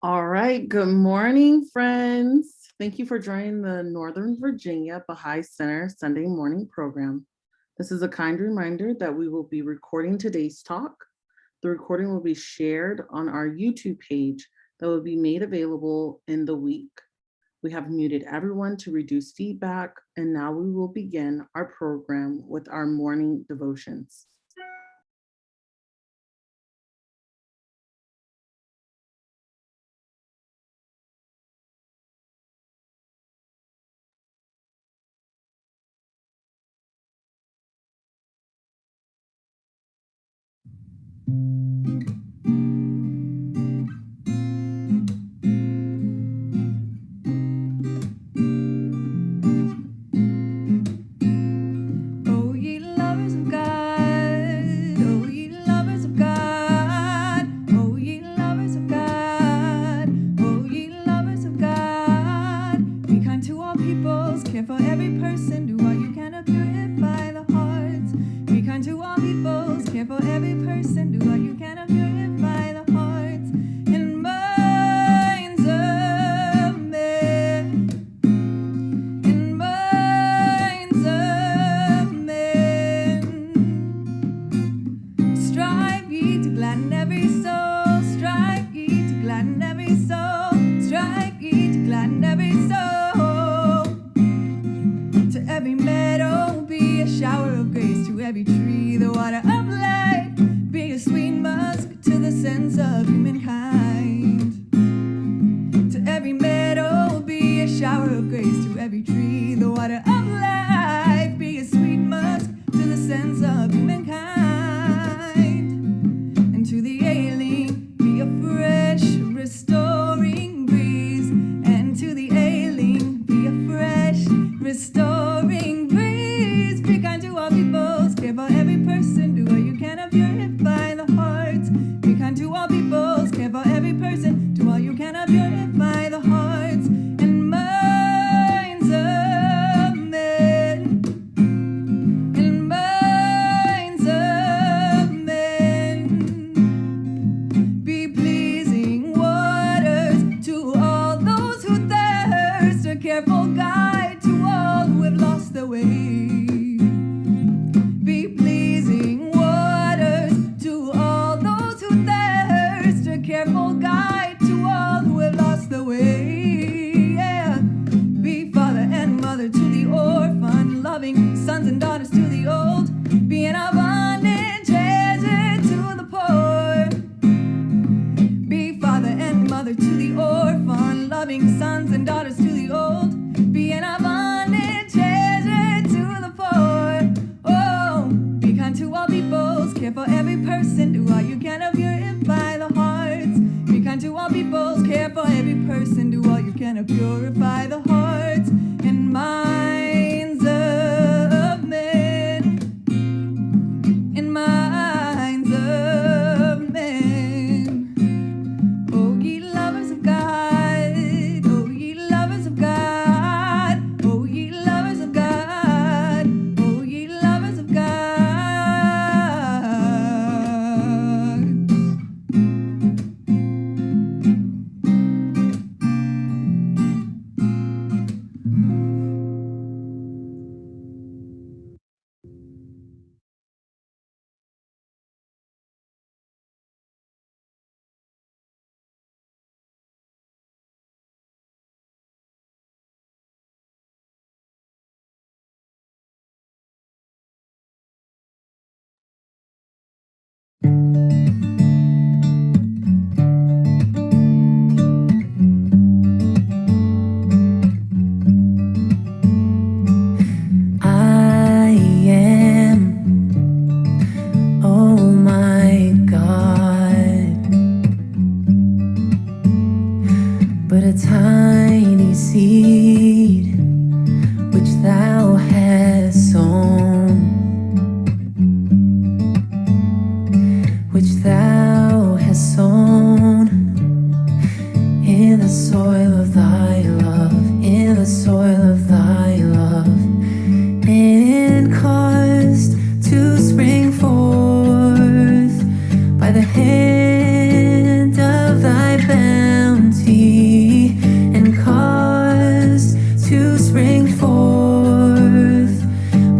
All right. Good morning, friends. Thank you for joining the Northern Virginia Baha'i Center Sunday morning program. This is a kind reminder that we will be recording today's talk. The recording will be shared on our YouTube page that will be made available in the week. We have muted everyone to reduce feedback, and now we will begin our program with our morning devotions.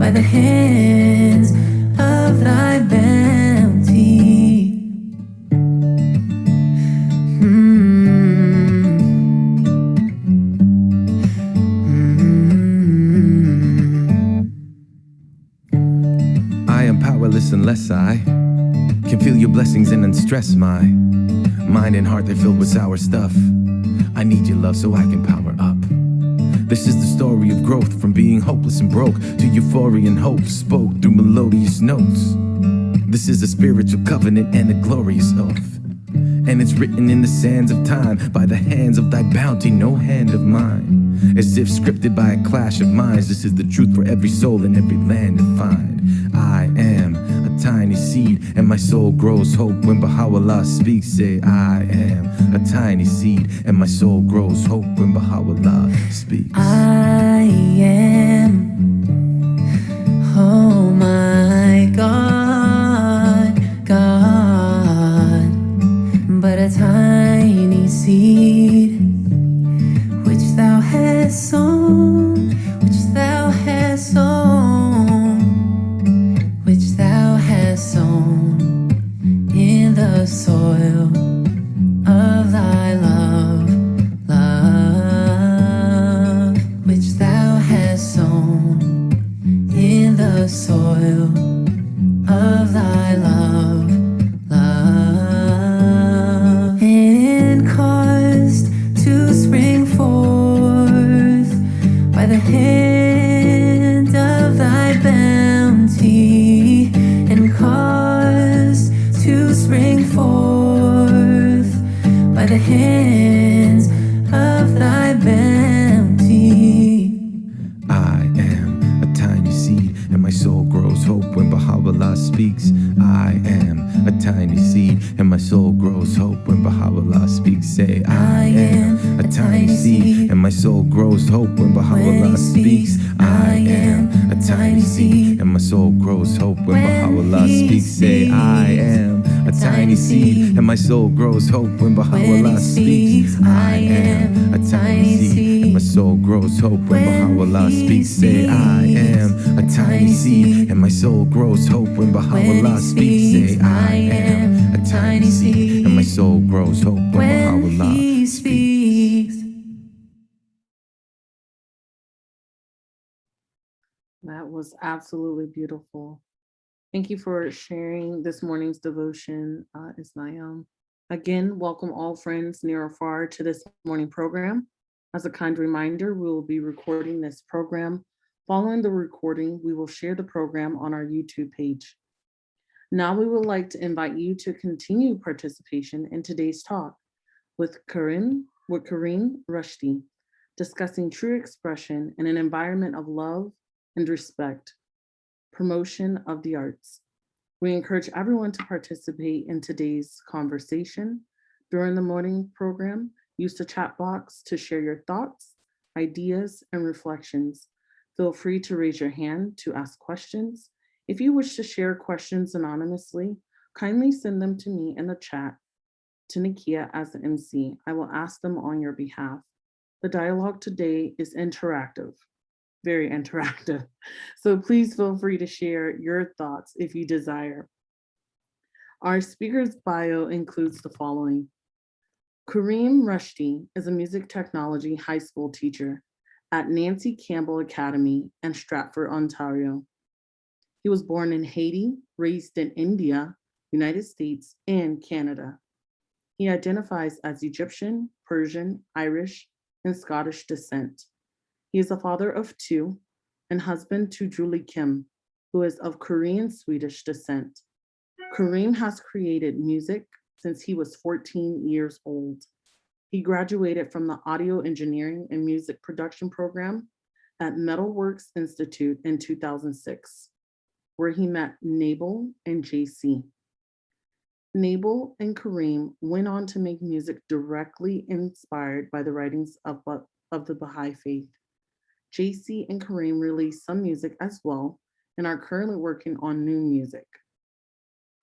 by the hands of thy bounty. I am powerless unless I can feel your blessings and unstress my mind and heart. They're filled with sour stuff. I need your love so I can power up. This is the story of growth, from being hopeless and broke to euphoria and hope spoke through melodious notes. This is a spiritual covenant and a glorious oath, and it's written in the sands of time by the hands of thy bounty, no hand of mine. As if scripted by a clash of minds, this is the truth for every soul in every land to find. I am a tiny seed, and my soul grows hope when Baha'u'llah speaks. Say, I am a tiny seed, and my soul grows hope when Baha'u'llah speaks. I am, oh my God, God, but a tiny seed which thou hast sown, which thou hast sown, which thou hast sown in the soil of thy love, love, which thou hast sown in the soil of thy love, love, and caused to spring forth by the hand of thy bounty, and caused to spring forth by the hands of thy bounty. I am a tiny seed, and my soul grows hope when Baha'u'llah speaks. I am a tiny seed, and my soul grows hope when Baha'u'llah speaks. Say, I am a tiny seed, and my soul grows hope when Baha'u'llah speaks. I am a tiny seed, and my soul grows hope when Baha'u'llah speaks. Say, I am a tiny seed, and my soul grows hope when Baha'u'llah speaks. I am a tiny seed, and my soul grows hope when Baha'u'llah speaks. Say, I am a tiny seed, and my soul grows hope when Baha'u'llah speaks. Say, I am a tiny seed, and my soul grows hope when Baha'u'llah speaks. That was absolutely beautiful. Thank you for sharing this morning's devotion, Ismail. Again, welcome all friends near or far to this morning program. As a kind reminder, we will be recording this program. Following the recording, we will share the program on our YouTube page. Now we would like to invite you to continue participation in today's talk with Karim Rushdy, discussing true expression in an environment of love and respect, promotion of the arts. We encourage everyone to participate in today's conversation. During the morning program, use the chat box to share your thoughts, ideas, and reflections. Feel free to raise your hand to ask questions. If you wish to share questions anonymously, kindly send them to me in the chat to Nikia as the MC. I will ask them on your behalf. The dialogue today is interactive, very interactive. So please feel free to share your thoughts if you desire. Our speaker's bio includes the following. Karim Rushdy is a music technology high school teacher at Nancy Campbell Academy in Stratford, Ontario. He was born in Haiti, raised in India, United States, and Canada. He identifies as Egyptian, Persian, Irish, and Scottish descent. He is a father of two and husband to Julie Kim, who is of Korean Swedish descent. Karim has created music since he was 14 years old. He graduated from the Audio Engineering and Music Production program at Metalworks Institute in 2006, where he met Nabel and JC. Nabel and Karim went on to make music directly inspired by the writings of the Baha'i faith. JC and Karim released some music as well and are currently working on new music.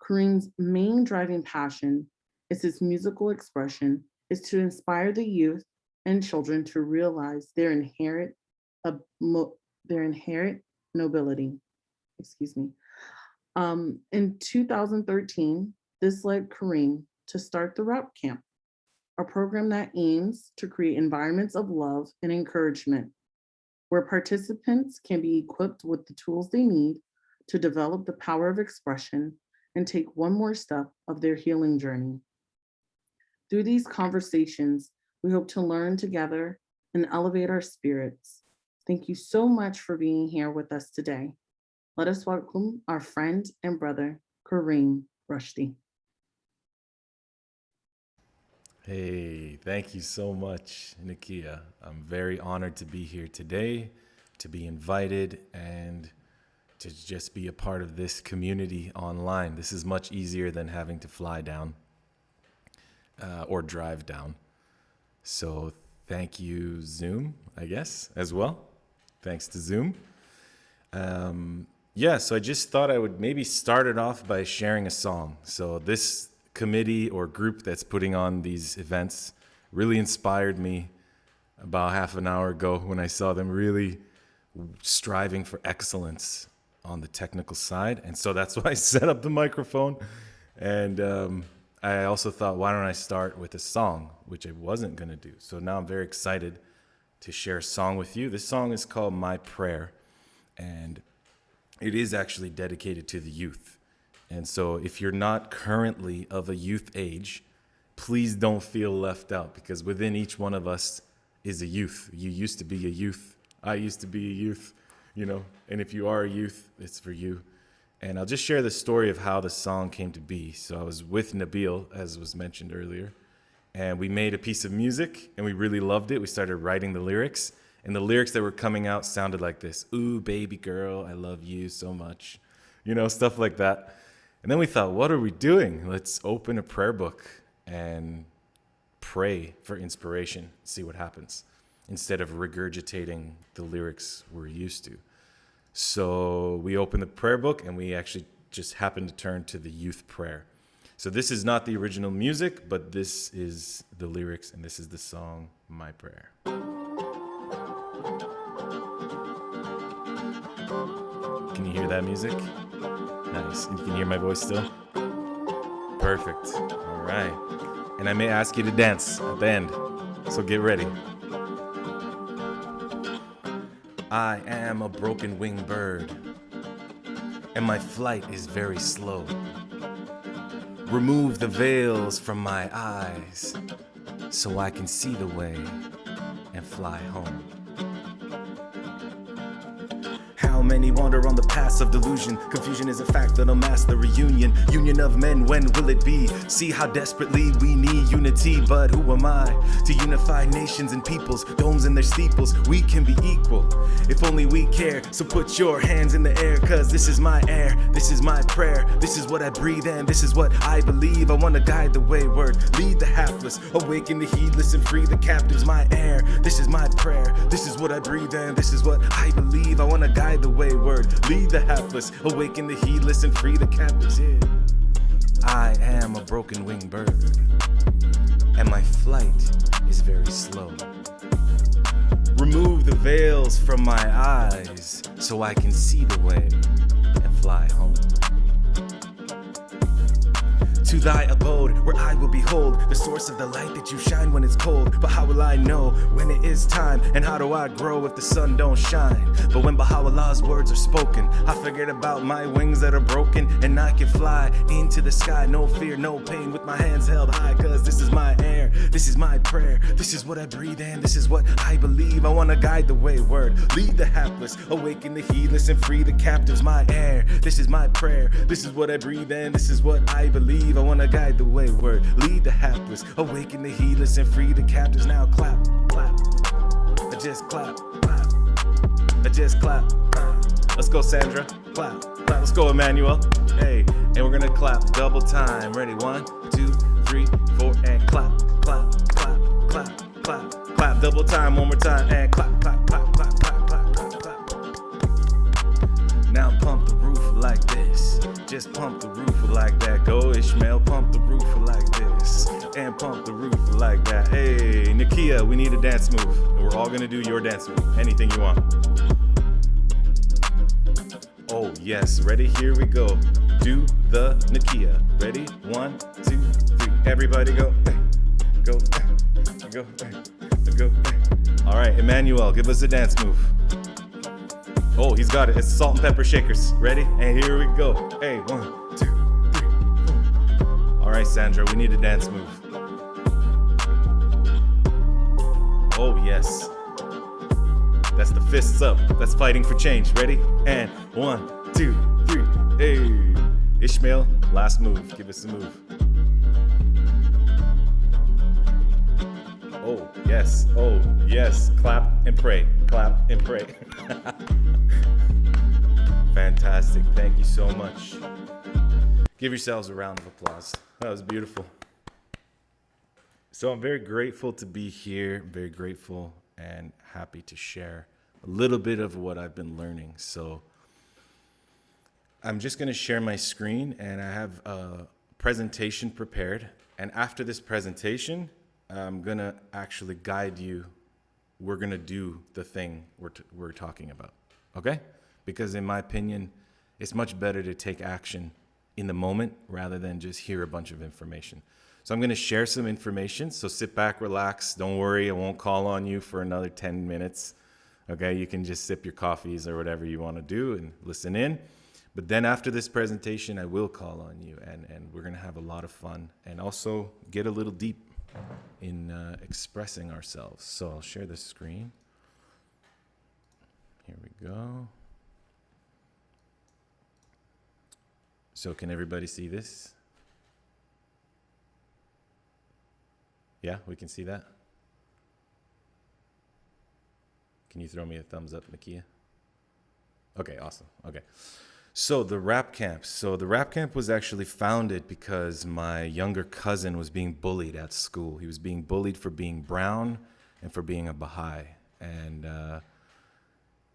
Karim's main driving passion is his musical expression is to inspire the youth and children to realize their inherent nobility. excuse me. In 2013, this led Kareem to start the Rap Camp, a program that aims to create environments of love and encouragement where participants can be equipped with the tools they need to develop the power of expression and take one more step of their healing journey. Through these conversations, we hope to learn together and elevate our spirits. Thank you so much for being here with us today. Let us welcome our friend and brother, Karim Rushdy. Hey, thank you so much, Nakia. I'm very honored to be here today, to be invited, and to just be a part of this community online. This is much easier than having to fly down or drive down. So thank you, Zoom, I guess, as well. Thanks to Zoom. So I just thought I would maybe start it off by sharing a song. So this committee or group that's putting on these events really inspired me about half an hour ago when I saw them really striving for excellence on the technical side. And so that's why I set up the microphone. And I also thought, why don't I start with a song, which I wasn't going to do. So now I'm very excited to share a song with you. This song is called My Prayer, and it is actually dedicated to the youth. And so if you're not currently of a youth age, please don't feel left out, because within each one of us is a youth. You used to be a youth. I used to be a youth, and if you are a youth, it's for you. And I'll just share the story of how the song came to be. So I was with Nabil, as was mentioned earlier, and we made a piece of music and we really loved it. We started writing the lyrics, and the lyrics that were coming out sounded like this: "Ooh, baby girl, I love you so much," stuff like that. And then we thought, what are we doing? Let's open a prayer book and pray for inspiration, see what happens, instead of regurgitating the lyrics we're used to. So we opened the prayer book and we actually just happened to turn to the youth prayer. So this is not the original music, but this is the lyrics, and this is the song, My Prayer. Can you hear that music? Nice. And you can hear my voice still? Perfect. All right. And I may ask you to dance at the end, so get ready. I am a broken winged bird, and my flight is very slow. Remove the veils from my eyes so I can see the way and fly home. How many wander on the paths of delusion? Confusion is a fact that'll mask the reunion. Union of men, when will it be? See how desperately we need unity, but who am I to unify nations and peoples, domes and their steeples? We can be equal if only we care. So put your hands in the air, cause this is my air, this is my prayer, this is what I breathe in, this is what I believe. I wanna guide the wayward, lead the hapless, awaken the heedless and free the captives. My air, this is my prayer, this is what I breathe in, this is what I believe. I wanna guide the wayward, lead the hapless, awaken the heedless and free the captives. Yeah. I am a broken winged bird, and my flight is very slow. Remove the veils from my eyes so I can see the way and fly home. To thy abode, where I will behold the source of the light that you shine when it's cold. But how will I know when it is time? And how do I grow if the sun don't shine? But when Baha'u'llah's words are spoken, I forget about my wings that are broken, and I can fly into the sky. No fear, no pain, with my hands held high, cause this is my air, this is my prayer, this is what I breathe in, this is what I believe. I wanna guide the wayward, lead the hapless, awaken the heedless and free the captives. My air, this is my prayer, this is what I breathe in, this is what I believe. I wanna guide the wayward, lead the hapless, awaken the heedless and free the captives. Now clap, clap, I just clap, clap, I just clap, clap. Let's go, Sandra, clap, clap. Let's go, Emmanuel. Hey, and we're gonna clap double time. Ready? 1, 2, 3, 4, and clap, clap, clap, clap, clap, clap. Double time, one more time, and clap, clap, clap, clap, clap, clap, clap, clap. Now pump the roof like this. Just pump the roof like that. Go Ishmael, pump the roof like this. And pump the roof like that. Hey, Nakia, we need a dance move. And we're all gonna do your dance move. Anything you want. Oh, yes. Ready? Here we go. Do the Nakia. Ready? 1, 2, 3. Everybody go. Hey. Go. Hey. Go. Hey. Go. Hey. All right, Emmanuel, give us a dance move. Oh, he's got it. It's salt and pepper shakers. Ready? And here we go. Hey, 1, 2, 3, 4. All right, Sandra, we need a dance move. Oh, yes. That's the fists up. That's fighting for change. Ready? And 1, 2, 3. Hey. Ishmael, last move. Give us a move. Oh, yes. Oh, yes. Clap and pray. Clap and pray. Fantastic. Thank you so much. Give yourselves a round of applause. That was beautiful. So I'm very grateful to be here. Very grateful and happy to share a little bit of what I've been learning. So I'm just going to share my screen, and I have a presentation prepared. And after this presentation, I'm going to actually guide you. We're going to do the thing we're talking about. Okay? Because in my opinion, it's much better to take action in the moment rather than just hear a bunch of information. So I'm going to share some information. So sit back, relax. Don't worry. I won't call on you for another 10 minutes. Okay? You can just sip your coffees or whatever you want to do and listen in. But then after this presentation, I will call on you, and we're going to have a lot of fun and also get a little deep in expressing ourselves. So I'll share the screen. Here we go. So can everybody see this? Yeah, we can see that. Can you throw me a thumbs up, Nakia? Okay, awesome. Okay. So the rap camp. So the rap camp was actually founded because my younger cousin was being bullied at school. He was being bullied for being brown and for being a Baha'i. And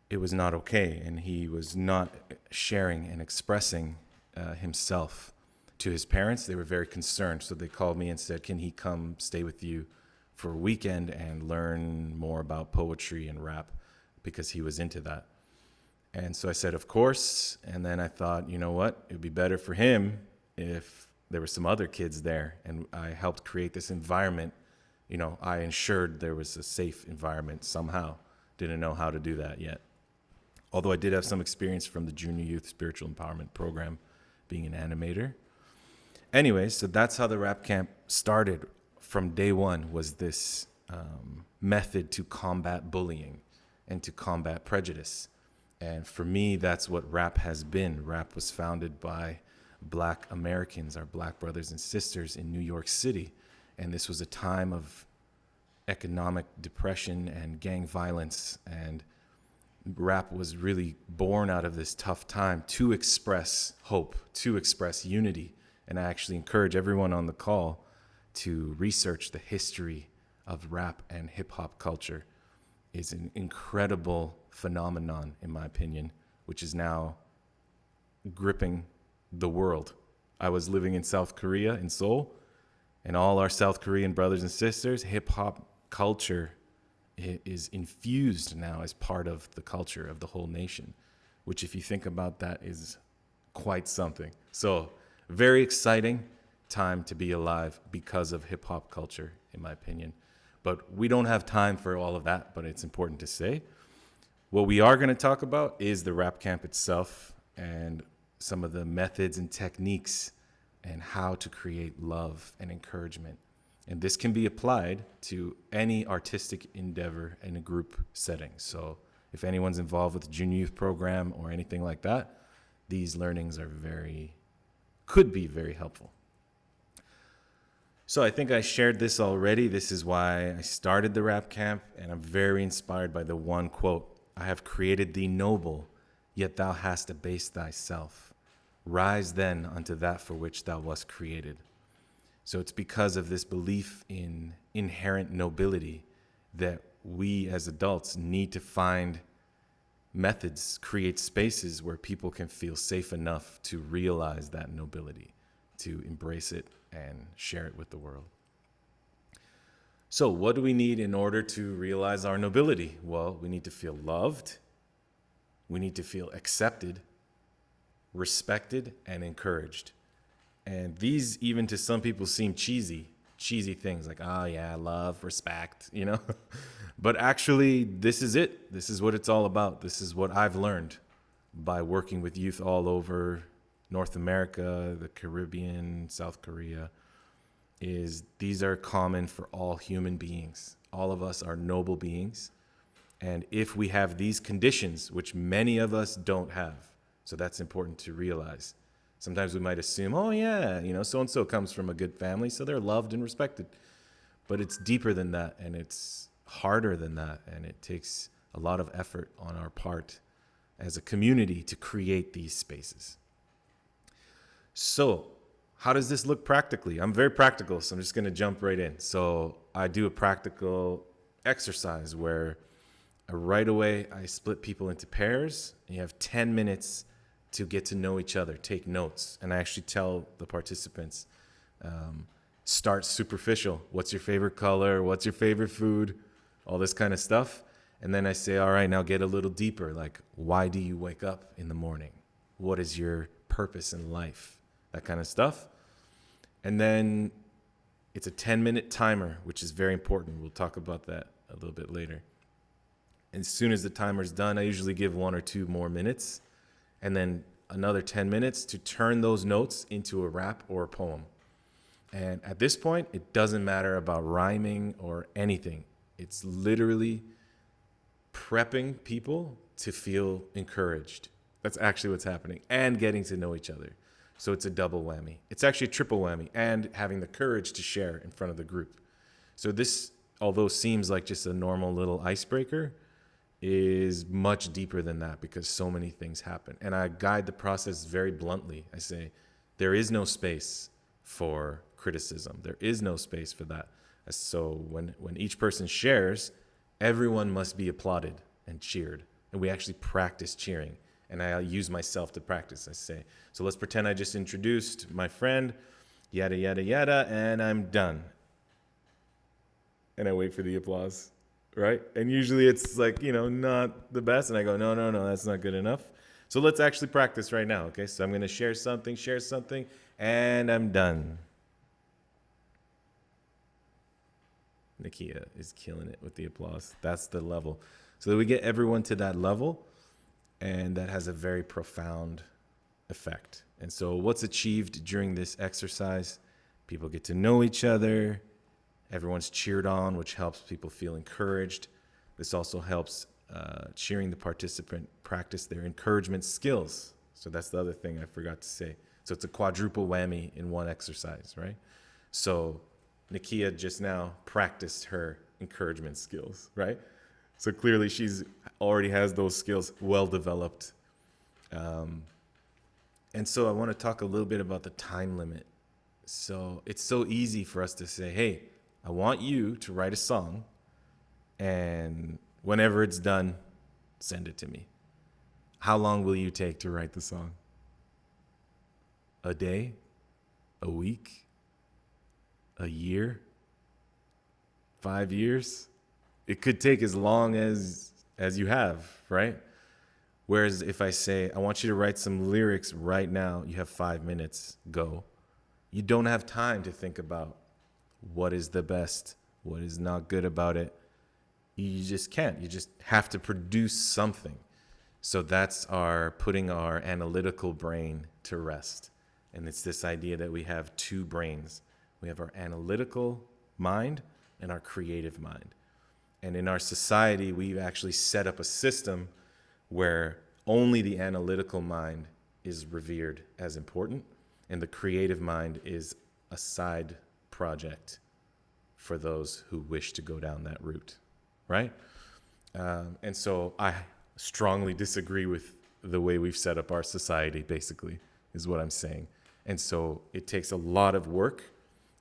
it was not okay. And he was not sharing and expressing himself to his parents. They were very concerned. So they called me and said, can he come stay with you for a weekend and learn more about poetry and rap, because he was into that. And so I said, of course. And then I thought, you know what? It would be better for him if there were some other kids there. And I helped create this environment. You know, I ensured there was a safe environment somehow. Didn't know how to do that yet. Although I did have some experience from the Junior Youth Spiritual Empowerment Program, being an animator. Anyway, so that's how the rap camp started from day one, was this method to combat bullying and to combat prejudice. And for me, that's what rap has been. Rap was founded by Black Americans, our Black brothers and sisters in New York City. And this was a time of economic depression and gang violence. And rap was really born out of this tough time to express hope, to express unity. And I actually encourage everyone on the call to research the history of rap and hip hop culture. It's an incredible phenomenon, in my opinion, which is now gripping the world. I was living in South Korea, in Seoul, and all our South Korean brothers and sisters, hip hop culture is infused now as part of the culture of the whole nation, which, if you think about that, is quite something. So very exciting time to be alive because of hip hop culture, in my opinion. But we don't have time for all of that, but it's important to say. What we are going to talk about is the rap camp itself and some of the methods and techniques and how to create love and encouragement. And this can be applied to any artistic endeavor in a group setting. So if anyone's involved with the junior youth program or anything like that, these learnings are could be very helpful. So I think I shared this already. This is why I started the rap camp, and I'm very inspired by the one quote: I have created thee noble, yet thou hast abased thyself. Rise then unto that for which thou wast created. So it's because of this belief in inherent nobility that we as adults need to find methods, create spaces where people can feel safe enough to realize that nobility, to embrace it and share it with the world. So what do we need in order to realize our nobility? Well, we need to feel loved. We need to feel accepted. respected, and encouraged. And these, even to some people, seem cheesy things like, oh yeah, love, respect, you know? But actually, this is it. This is what it's all about. This is what I've learned by working with youth all over North America, the Caribbean, South Korea, is these are common for all human beings. All of us are noble beings. And if we have these conditions, which many of us don't have, so that's important to realize. Sometimes we might assume, oh yeah, you know, so-and-so comes from a good family, so they're loved and respected. But it's deeper than that, and it's harder than that, and it takes a lot of effort on our part as a community to create these spaces. So how does this look practically? I'm very practical, so I'm just going to jump right in. So I do a practical exercise where right away I split people into pairs, and you have 10 minutes to get to know each other, take notes. And I actually tell the participants, start superficial. What's your favorite color? What's your favorite food? All this kind of stuff. And then I say, all right, now get a little deeper. Like, why do you wake up in the morning? What is your purpose in life? That kind of stuff. And then it's a 10-minute timer, which is very important. We'll talk about that a little bit later. And as soon as the timer's done, I usually give 1 or 2 more minutes, and then another 10 minutes to turn those notes into a rap or a poem. And at this point, it doesn't matter about rhyming or anything. It's literally prepping people to feel encouraged. That's actually what's happening, and getting to know each other. So it's a double whammy. It's actually a triple whammy, and having the courage to share in front of the group. So this, although seems like just a normal little icebreaker, is much deeper than that because so many things happen. And I guide the process very bluntly. I say, there is no space for criticism. There is no space for that. So when each person shares, everyone must be applauded and cheered. And we actually practice cheering. And I use myself to practice. I say, so let's pretend I just introduced my friend, yada, yada, yada, and I'm done. And I wait for the applause. Right? And usually it's like, you know, not the best. And I go, no, that's not good enough. So let's actually practice right now. Okay. So I'm going to share something, and I'm done. Nakia is killing it with the applause. That's the level. So that we get everyone to that level, and that has a very profound effect. And so what's achieved during this exercise? People get to know each other. Everyone's cheered on, which helps people feel encouraged. This also helps cheering the participant practice their encouragement skills. So that's the other thing I forgot to say. So it's a quadruple whammy in one exercise, right? So Nakia just now practiced her encouragement skills, right? So clearly she's already has those skills well developed. And so I want to talk a little bit about the time limit. So it's so easy for us to say, hey, I want you to write a song, and whenever it's done, send it to me. How long will you take to write the song? A day? A week? A year? 5 years? It could take as long as you have, right? Whereas if I say, I want you to write some lyrics right now, you have 5 minutes, go. You don't have time to think about what is the best, what is not good about it. You just can't. You just have to produce something. So that's our putting our analytical brain to rest. And it's this idea that we have 2 brains. We have our analytical mind and our creative mind. And in our society, we've actually set up a system where only the analytical mind is revered as important, and the creative mind is a side project for those who wish to go down that route, right? And so I strongly disagree with the way we've set up our society, basically, is what I'm saying. And so it takes a lot of work,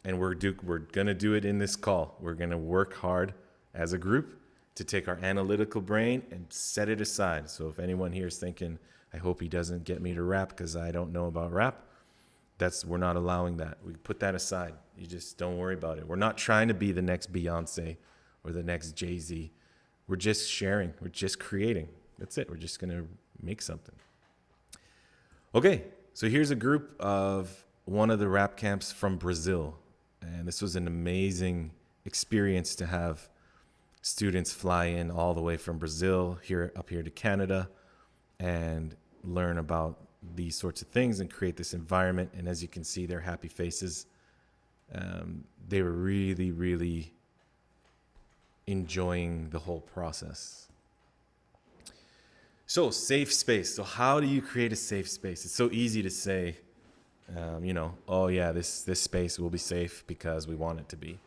and we're going to do it in this call. We're going to work hard as a group to take our analytical brain and set it aside. So if anyone here is thinking, I hope he doesn't get me to rap because I don't know about rap, we're not allowing that. We put that aside. You just don't worry about it. We're not trying to be the next Beyonce or the next Jay-Z. We're just sharing. We're just creating. That's it. We're just going to make something. Okay, so here's a group of one of the rap camps from Brazil. And this was an amazing experience to have students fly in all the way from Brazil up here to Canada and learn about these sorts of things and create this environment. And as you can see, their happy faces. They were really, really enjoying the whole process. So safe space. So how do you create a safe space? It's so easy to say, oh yeah, this space will be safe because we want it to be.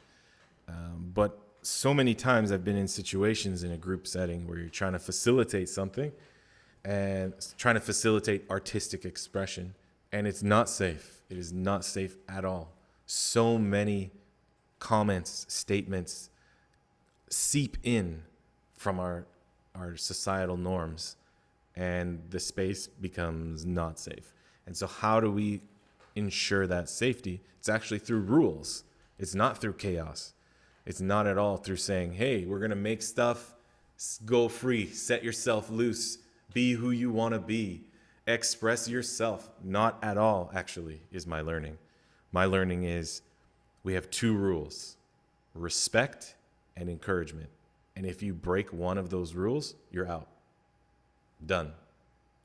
But so many times I've been in situations in a group setting where you're trying to facilitate something and trying to facilitate artistic expression, and it's not safe. It is not safe at all. So many comments, statements seep in from our societal norms, and the space becomes not safe. And so how do we ensure that safety? It's actually through rules. It's not through chaos. It's not at all through saying, hey, we're going to make stuff, go free, set yourself loose, be who you want to be, express yourself. Not at all, actually, is my learning. My learning is we have two rules: respect and encouragement. And if you break one of those rules, you're out. Done.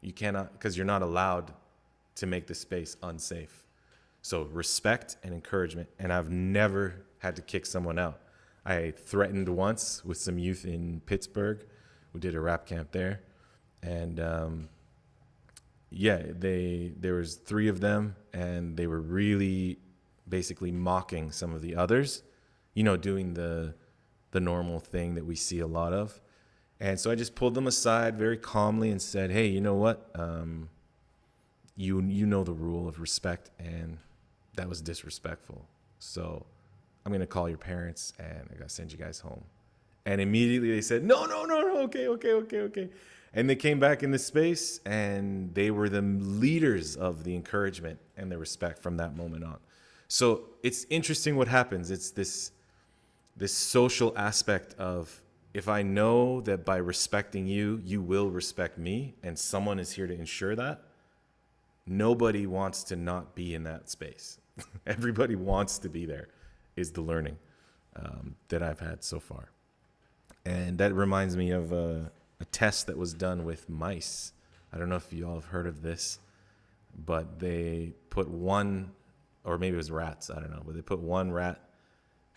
You cannot, because you're not allowed to make the space unsafe. So respect and encouragement. And I've never had to kick someone out. I threatened once with some youth in Pittsburgh. We did a rap camp there. And there was 3 of them, and they were really basically mocking some of the others, doing the normal thing that we see a lot of. And so I just pulled them aside very calmly and said, hey, you know what? You know the rule of respect, and that was disrespectful. So I'm going to call your parents, and I got to send you guys home. And immediately they said, no, okay. And they came back in the space, and they were the leaders of the encouragement and the respect from that moment on. So it's interesting what happens. It's this social aspect of, if I know that by respecting you, you will respect me, and someone is here to ensure that, nobody wants to not be in that space. Everybody wants to be there, is the learning that I've had so far. And that reminds me of a test that was done with mice. I don't know if you all have heard of this, but they put one, or maybe it was rats, I don't know, but they put one rat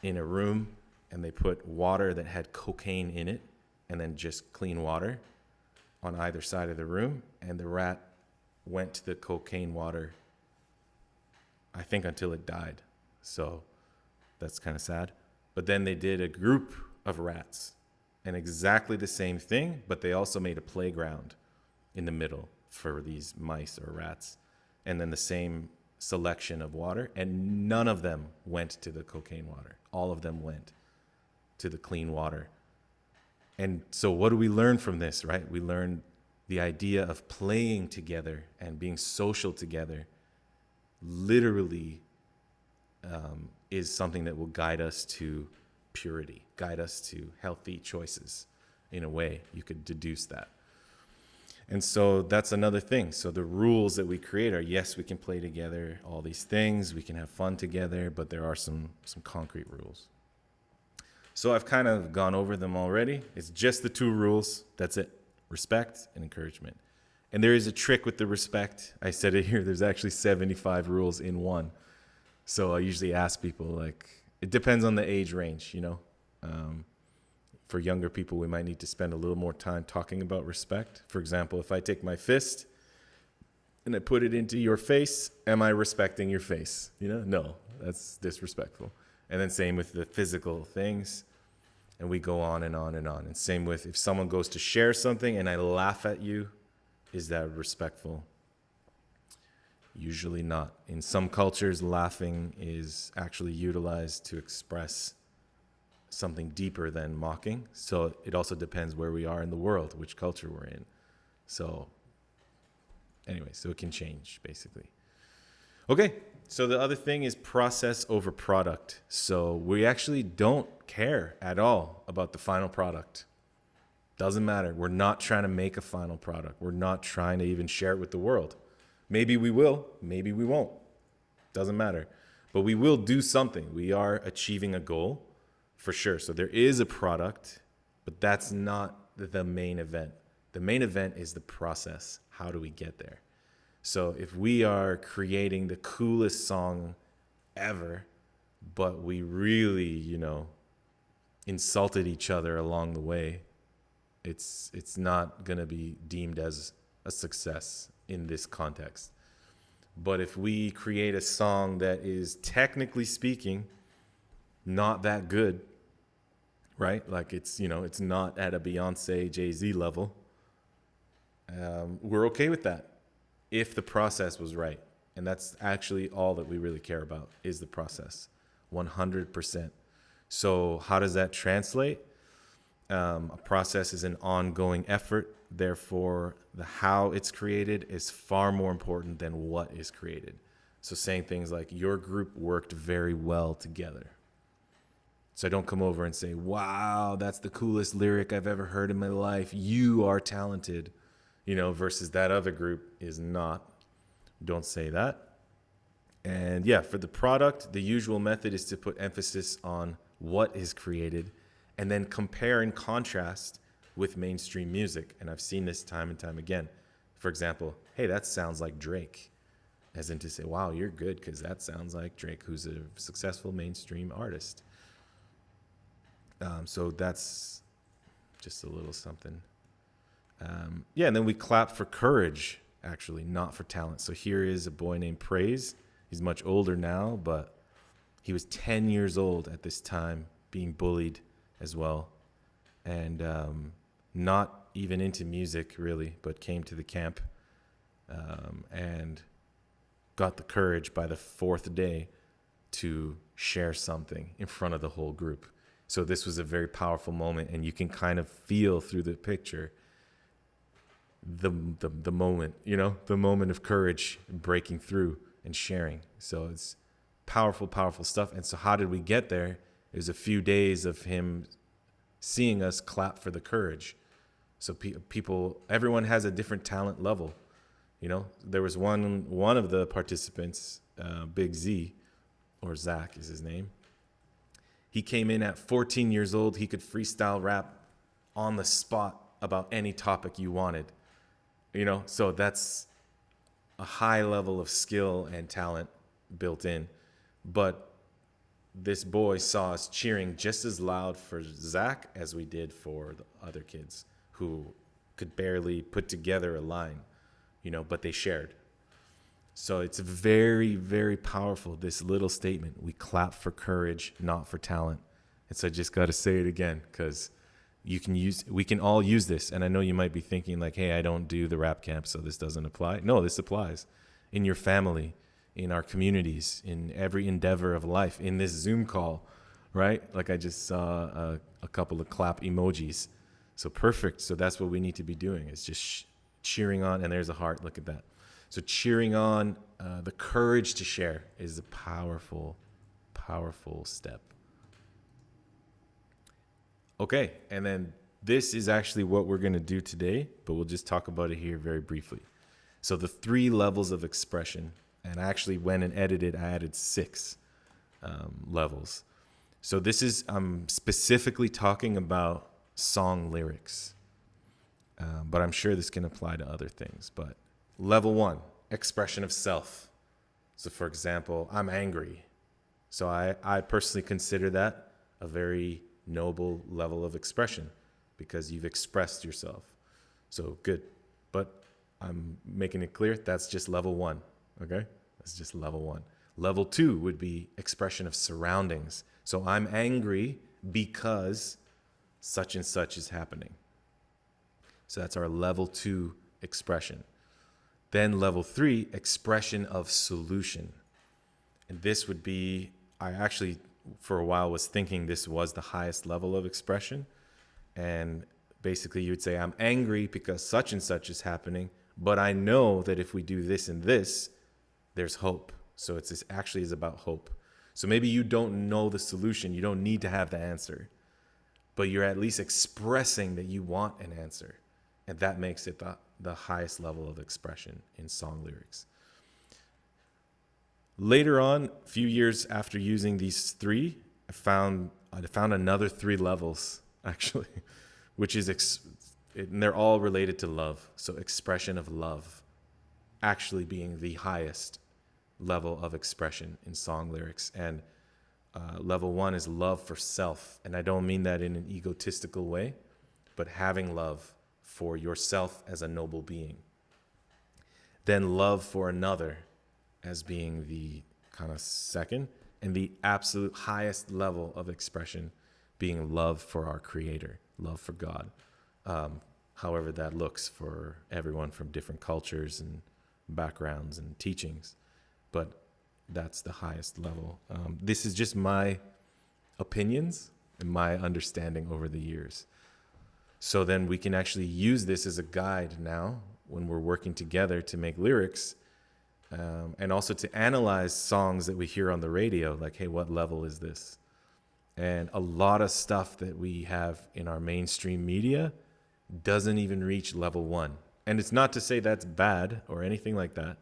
in a room, and they put water that had cocaine in it, and then just clean water on either side of the room. And the rat went to the cocaine water, I think, until it died. So that's kind of sad. But then they did a group of rats, and exactly the same thing, but they also made a playground in the middle for these mice or rats, and then the same selection of water, and none of them went to the cocaine water. All of them went to the clean water. And so what do we learn from this, right? We learn the idea of playing together and being social together literally is something that will guide us to purity, guide us to healthy choices. In a way, you could deduce that. And so that's another thing. So the rules that we create are, yes, we can play together, all these things, we can have fun together, but there are some concrete rules. So I've kind of gone over them already. It's just the 2 rules. That's it. Respect and encouragement. And there is a trick with the respect. I said it here. There's actually 75 rules in one. So I usually ask people, it depends on the age range, For younger people, we might need to spend a little more time talking about respect. For example, if I take my fist and I put it into your face, am I respecting your face? No, that's disrespectful. And then same with the physical things. And we go on and on and on. And same with if someone goes to share something and I laugh at you, is that respectful? Usually not. In some cultures, laughing is actually utilized to express something deeper than mocking. So it also depends where we are in the world, which culture we're in. So anyway, so it can change basically. Okay, so the other thing is process over product. So we actually don't care at all about the final product. Doesn't matter. We're not trying to make a final product. We're not trying to even share it with the world. Maybe we will, maybe we won't. Doesn't matter. But we will do something. We are achieving a goal for sure. So there is a product, but that's not the main event. The main event is the process. How do we get there? So if we are creating the coolest song ever, but we really, insulted each other along the way, it's not going to be deemed as a success in this context. But if we create a song that is technically speaking not that good, right? Like it's not at a Beyonce, Jay-Z level, we're okay with that if the process was right. And that's actually all that we really care about is the process, 100%. So how does that translate? A process is an ongoing effort. Therefore, the how it's created is far more important than what is created. So saying things like, your group worked very well together. So I don't come over and say, wow, that's the coolest lyric I've ever heard in my life. You are talented, versus that other group is not. Don't say that. And yeah, for the product, the usual method is to put emphasis on what is created and then compare and contrast with mainstream music. And I've seen this time and time again. For example, hey, that sounds like Drake. As in to say, wow, you're good because that sounds like Drake, who's a successful mainstream artist. So that's just a little something. And then we clap for courage, actually, not for talent. So here is a boy named Praise. He's much older now, but he was 10 years old at this time, being bullied as well. And not even into music, really, but came to the camp and got the courage by the 4th day to share something in front of the whole group. So this was a very powerful moment, and you can kind of feel through the picture the moment, the moment of courage, breaking through and sharing. So it's powerful, powerful stuff. And so how did we get there? It was a few days of him seeing us clap for the courage. So people, everyone has a different talent level. There was one of the participants, Big Z, or Zach is his name. He came in at 14 years old. He could freestyle rap on the spot about any topic you wanted. So that's a high level of skill and talent built in. But this boy saw us cheering just as loud for Zach as we did for the other kids who could barely put together a line, but they shared. So it's very, very powerful, this little statement. We clap for courage, not for talent. And so I just got to say it again because we can all use this. And I know you might be thinking like, hey, I don't do the rap camp, so this doesn't apply. No, this applies in your family, in our communities, in every endeavor of life, in this Zoom call, right? Like I just saw a couple of clap emojis. So perfect. So that's what we need to be doing. It's just cheering on. And there's a heart. Look at that. So cheering on, the courage to share is a powerful, powerful step. Okay, and then this is actually what we're going to do today, but we'll just talk about it here very briefly. So the 3 levels of expression, and I actually went and edited, I added 6 levels. So this is, I'm specifically talking about song lyrics, but I'm sure this can apply to other things. But level 1, expression of self. So for example, I'm angry. So I personally consider that a very noble level of expression because you've expressed yourself. So good. But I'm making it clear that's just level 1. Okay? That's just level 1. Level 2 would be expression of surroundings. So I'm angry because such and such is happening. So that's our level 2 expression. Then level 3, expression of solution. And this would be, I actually for a while was thinking this was the highest level of expression. And basically you would say, I'm angry because such and such is happening, but I know that if we do this and this, there's hope. So it's actually is about hope. So maybe you don't know the solution. You don't need to have the answer, but you're at least expressing that you want an answer. And that makes it the highest level of expression in song lyrics. Later on, a few years after using these three, I found another 3 levels actually, which is and they're all related to love. So expression of love actually being the highest level of expression in song lyrics. And level 1 is love for self. And I don't mean that in an egotistical way, but having love for yourself as a noble being. Then love for another as being the kind of second, and the absolute highest level of expression being love for our Creator, love for God. However that looks for everyone from different cultures and backgrounds and teachings. But that's the highest level. This is just my opinions and my understanding over the years. So then we can actually use this as a guide now when we're working together to make lyrics, and also to analyze songs that we hear on the radio, like, hey, what level is this? And a lot of stuff that we have in our mainstream media doesn't even reach level 1. And it's not to say that's bad or anything like that,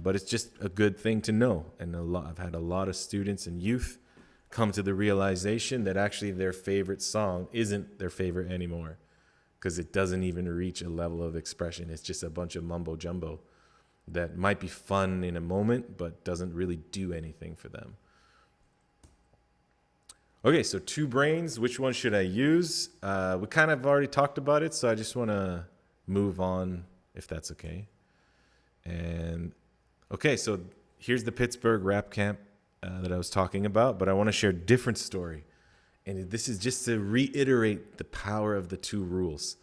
but it's just a good thing to know. And I've had a lot of students and youth come to the realization that actually their favorite song isn't their favorite anymore, because it doesn't even reach a level of expression. It's just a bunch of mumbo jumbo that might be fun in a moment, but doesn't really do anything for them. Okay, so 2 brains, which one should I use? We kind of already talked about it, so I just want to move on, if that's okay. And okay, so here's the Pittsburgh rap camp that I was talking about, but I want to share a different story. And this is just to reiterate the power of the 2 rules.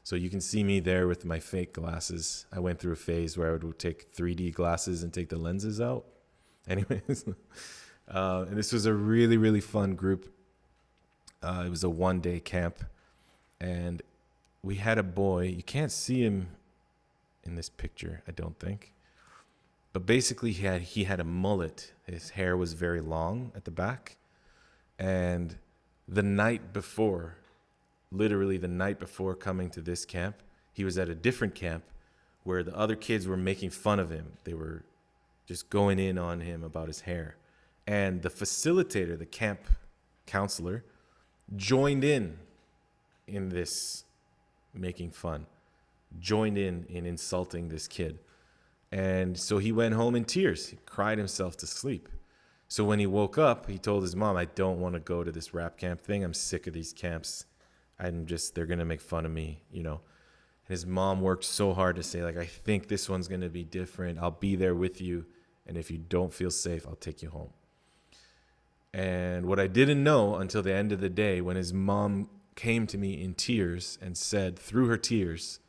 So you can see me there with my fake glasses. I went through a phase where I would take 3D glasses and take the lenses out. Anyways, and this was a really, really fun group. It was a 1-day camp. And we had a boy. You can't see him in this picture, I don't think. But basically, he had a mullet. His hair was very long at the back. And the night before, literally the night before coming to this camp, he was at a different camp where the other kids were making fun of him. They were just going in on him about his hair. And the facilitator, the camp counselor, joined in this making fun, joined in insulting this kid. And so he went home in tears. He cried himself to sleep. So when he woke up, he told his mom, I don't want to go to this rap camp thing. I'm sick of these camps. They're going to make fun of me, you know. And his mom worked so hard to say, like, I think this one's going to be different. I'll be there with you. And if you don't feel safe, I'll take you home. And what I didn't know until the end of the day, when his mom came to me in tears and said, through her tears,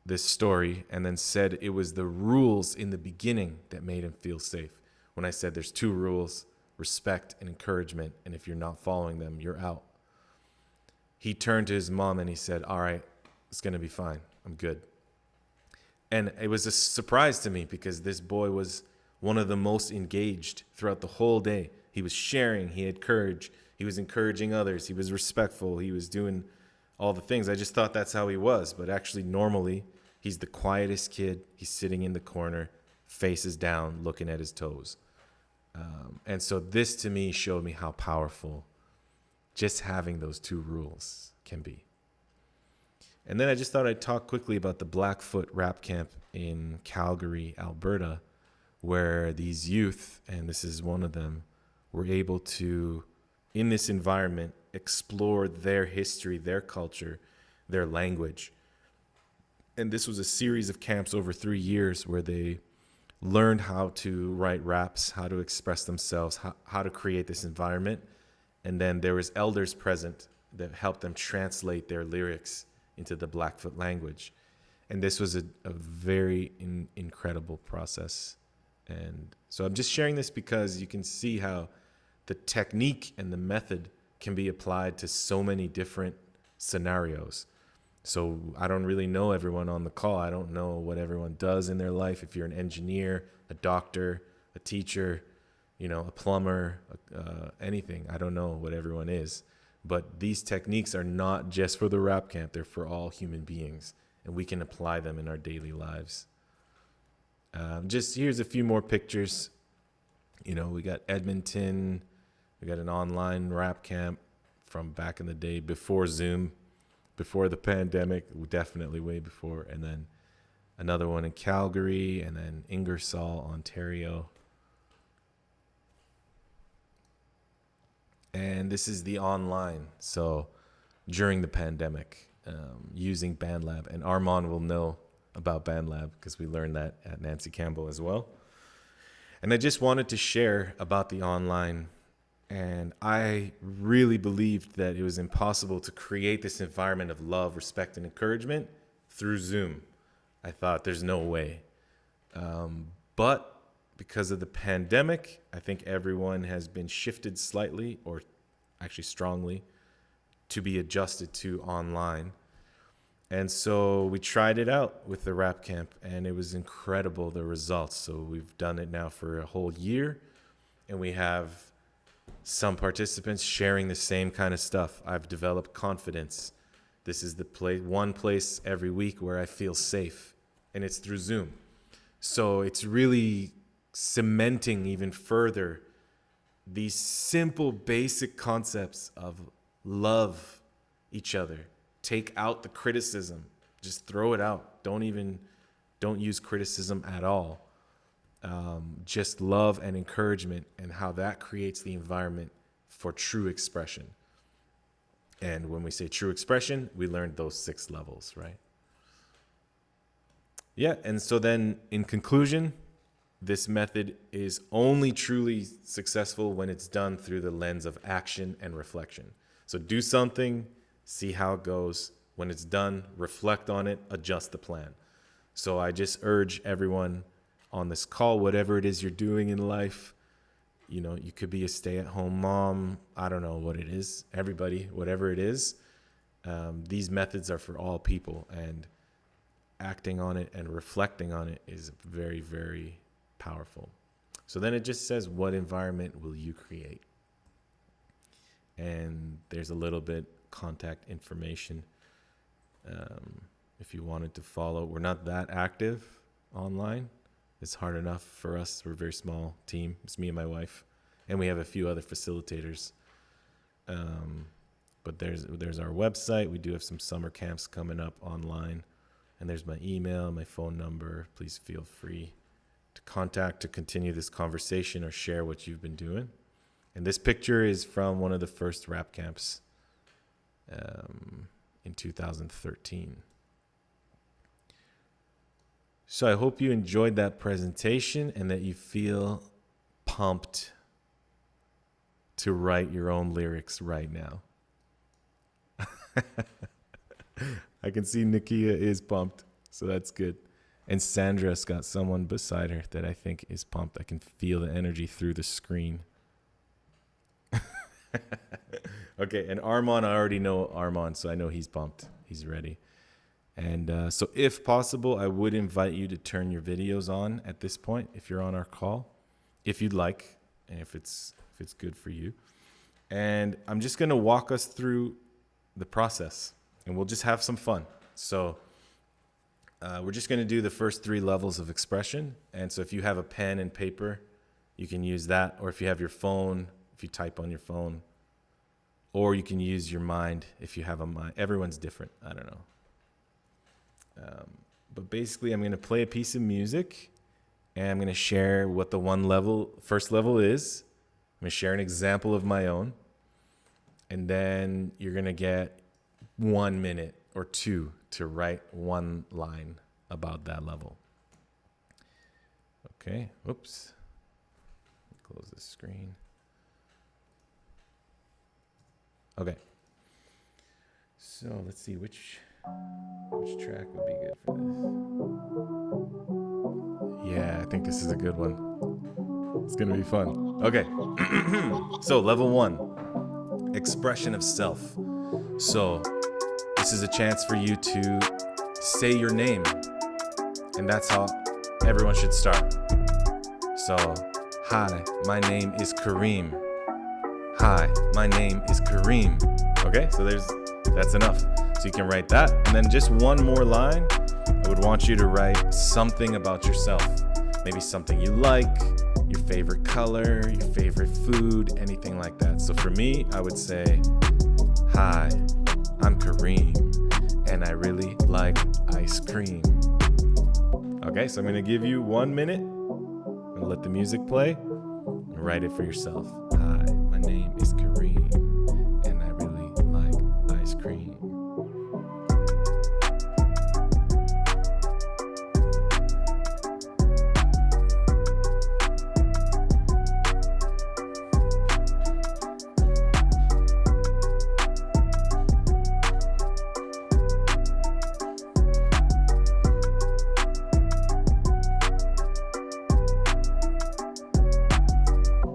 this story, and then said it was the rules in the beginning that made him feel safe. When I said there's 2 rules, respect and encouragement, and if you're not following them, you're out. He turned to his mom and he said, all right, it's going to be fine. I'm good. And it was a surprise to me because this boy was one of the most engaged throughout the whole day. He was sharing, he had courage, he was encouraging others, he was respectful, he was doing all the things. I just thought that's how he was, but actually normally he's the quietest kid. He's sitting in the corner, faces down, looking at his toes. And so this to me showed me how powerful just having those 2 rules can be. And then I just thought I'd talk quickly about the Blackfoot Rap Camp in Calgary, Alberta, where these youth, and this is one of them, were able to, in this environment, explore their history, their culture, their language. And this was a series of camps over 3 years where they learned how to write raps, how to express themselves, how to create this environment. And then there was elders present that helped them translate their lyrics into the Blackfoot language. And this was a very incredible process. And so I'm just sharing this because you can see how the technique and the method can be applied to so many different scenarios. So I don't really know everyone on the call. I don't know what everyone does in their life. If you're an engineer, a doctor, a teacher, you know, a plumber, anything. I don't know what everyone is. But these techniques are not just for the rap camp. They're for all human beings. And we can apply them in our daily lives. Just here's a few more pictures. We got Edmonton, we got an online rap camp from back in the day before Zoom, before the pandemic, definitely way before. And then another one in Calgary, and then Ingersoll, Ontario. And this is the online. So during the pandemic, using BandLab. And Armand will know about BandLab because we learned that at Nancy Campbell as well. And I just wanted to share about the online. And I really believed that it was impossible to create this environment of love, respect, and encouragement through Zoom. I thought there's no way. But because of the pandemic, I think everyone has been shifted slightly, or actually strongly, to be adjusted to online. And so we tried it out with the rap camp, and it was incredible, the results. So we've done it now for a whole year, and we have some participants sharing the same kind of stuff. I've developed confidence. This is the one place every week where I feel safe, and it's through Zoom. So it's really cementing even further these simple, basic concepts of love each other. Take out the criticism. Just throw it out. Don't use criticism at all. Just love and encouragement, and how that creates the environment for true expression. And when we say true expression, we learned those 6 levels, right? Yeah, and so then in conclusion, this method is only truly successful when it's done through the lens of action and reflection. So do something, see how it goes. When it's done, reflect on it, adjust the plan. So I just urge everyone on this call, whatever it is you're doing in life, you could be a stay-at-home mom. I don't know what it is. Everybody, whatever it is, these methods are for all people, and acting on it and reflecting on it is very, very powerful. So then it just says, what environment will you create? And there's a little bit contact information if you wanted to follow. We're not that active online. It's hard enough for us. We're a very small team. It's me and my wife, and we have a few other facilitators. But there's our website. We do have some summer camps coming up online, and there's my email, my phone number. Please feel free to contact to continue this conversation or share what you've been doing. And this picture is from one of the first rap camps in 2013. So I hope you enjoyed that presentation and that you feel pumped to write your own lyrics right now. I can see Nakia is pumped, so that's good. And Sandra's got someone beside her that I think is pumped. I can feel the energy through the screen. Okay, and Armand, I already know Armand, so I know he's pumped. He's ready. And so if possible, I would invite you to turn your videos on at this point if you're on our call, if you'd like, and if it's good for you. And I'm just going to walk us through the process, and we'll just have some fun. So we're just going to do the first 3 levels of expression. And so if you have a pen and paper, you can use that. Or if you have your phone, if you type on your phone, or you can use your mind if you have a mind. Everyone's different. I don't know. But basically, I'm going to play a piece of music, and I'm going to share what the first level is. I'm going to share an example of my own. And then you're going to get 1 minute or 2 to write 1 line about that level. Okay. Oops. Close the screen. Okay. So let's see which track would be good for this. Yeah, I think this is a good one. It's going to be fun. Okay. So level 1, expression of self. So this is a chance for you to say your name. And that's how everyone should start. So, hi, my name is Karim. Hi, my name is Karim. Okay, so that's enough. So you can write that. And then just 1 more line. I would want you to write something about yourself. Maybe something you like, your favorite color, your favorite food, anything like that. So for me, I would say, hi, I'm Karim, and I really like ice cream. Okay, so I'm gonna give you 1 minute. I'm gonna let the music play and write it for yourself. Hi, my name is Karim, and I really like ice cream.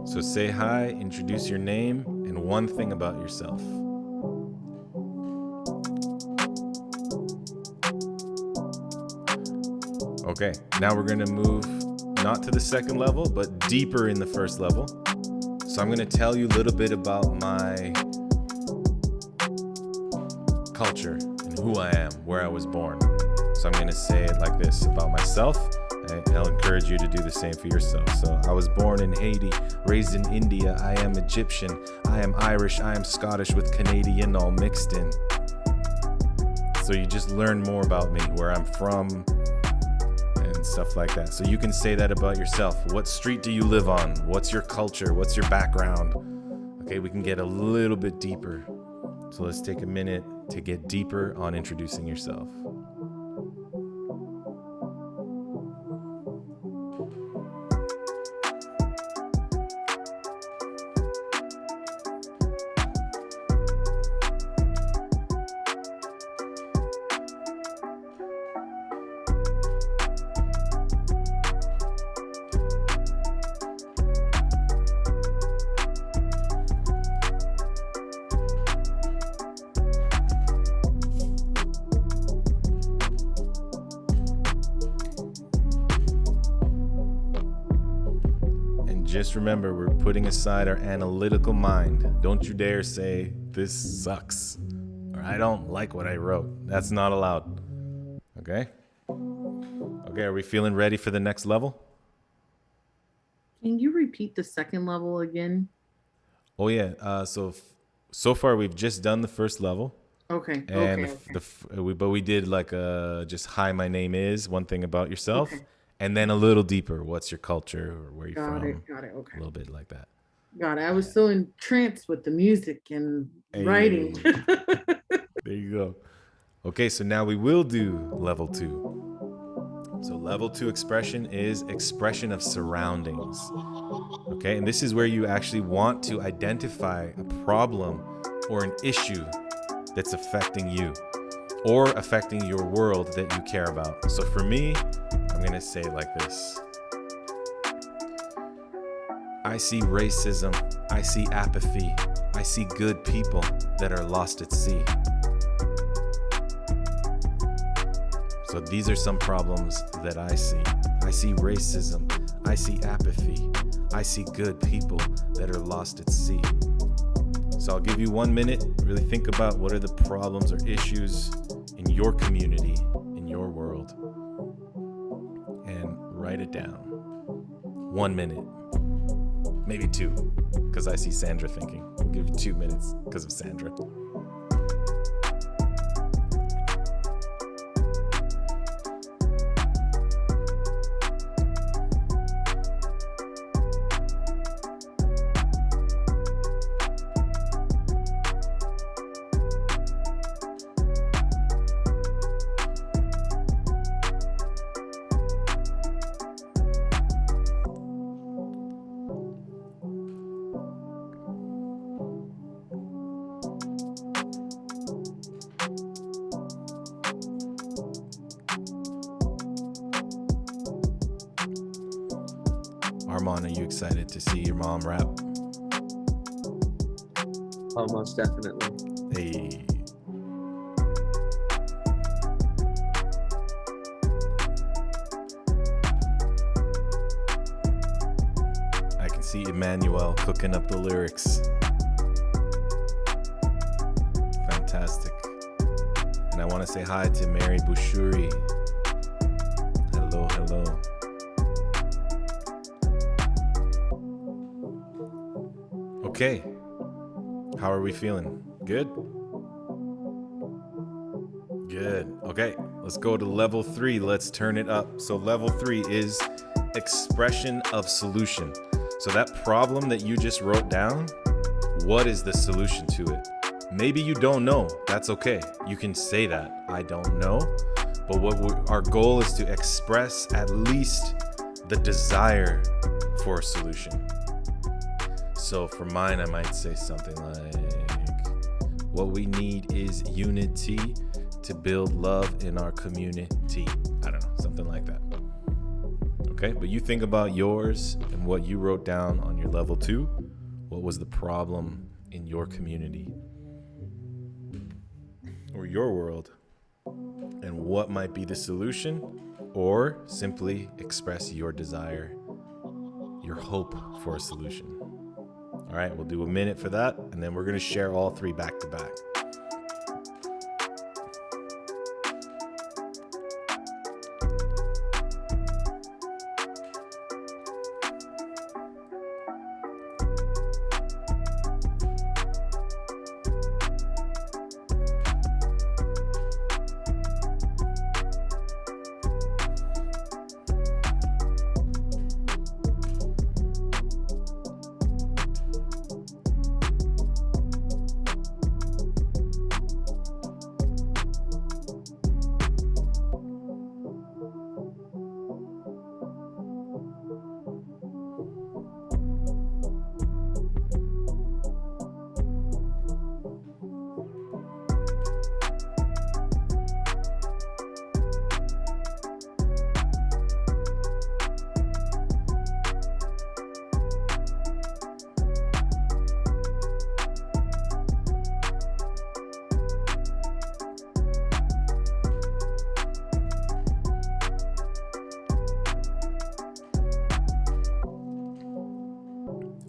So say hi, introduce your name, and one thing about yourself. Okay, now we're gonna move not to the second level, but deeper in the first level. So I'm gonna tell you a little bit about my culture and who I am, where I was born. So I'm gonna say it like this about myself. I'll encourage you to do the same for yourself. So I was born in Haiti, raised in India. I am Egyptian, I am Irish, I am Scottish with Canadian all mixed in. So you just learn more about me, where I'm from, and stuff like that. So you can say that about yourself. What street do you live on? What's your culture? What's your background? Okay, we can get a little bit deeper. So let's take a minute to get deeper on introducing yourself. Just remember, we're putting aside our analytical mind. Don't you dare say, this sucks, or I don't like what I wrote. That's not allowed. Okay? Okay, are we feeling ready for the next level? Can you repeat the second level again? Oh yeah, so far we've just done the first level. Okay. And okay. but we did like just hi, my name is, one thing about yourself. Okay. And then a little deeper, what's your culture or where you're Got from? it. Okay. A little bit like that. Got it. I was so entranced with the music and writing. There you go. Okay, so now we will do level 2. So level 2 expression is expression of surroundings. Okay, and this is where you actually want to identify a problem or an issue that's affecting you or affecting your world that you care about. So for me, I'm gonna say it like this. I see racism, I see apathy, I see good people that are lost at sea. So these are some problems that I see. I see racism, I see apathy, I see good people that are lost at sea. So I'll give you 1 minute, really think about what are the problems or issues in your community, in your world, and write it down. 1 minute, maybe 2, because I see Sandra thinking. We'll give you 2 minutes because of Sandra. Armand, are you excited to see your mom rap? Oh, most definitely. Hey. I can see Emmanuel cooking up the lyrics. Fantastic. And I want to say hi to Mary Bushuri. Hello, hello. Okay. How are we feeling? Good? Good. Okay, let's go to level 3. Let's turn it up. So level 3 is expression of solution. So that problem that you just wrote down, what is the solution to it? Maybe you don't know. That's okay. You can say that. I don't know. But our goal is to express at least the desire for a solution. So for mine, I might say something like, what we need is unity to build love in our community. I don't know, something like that. Okay, but you think about yours and what you wrote down on your level 2. What was the problem in your community or your world? And what might be the solution? Or simply express your desire, your hope for a solution. All right, we'll do a minute for that, and then we're going to share all 3 back to back.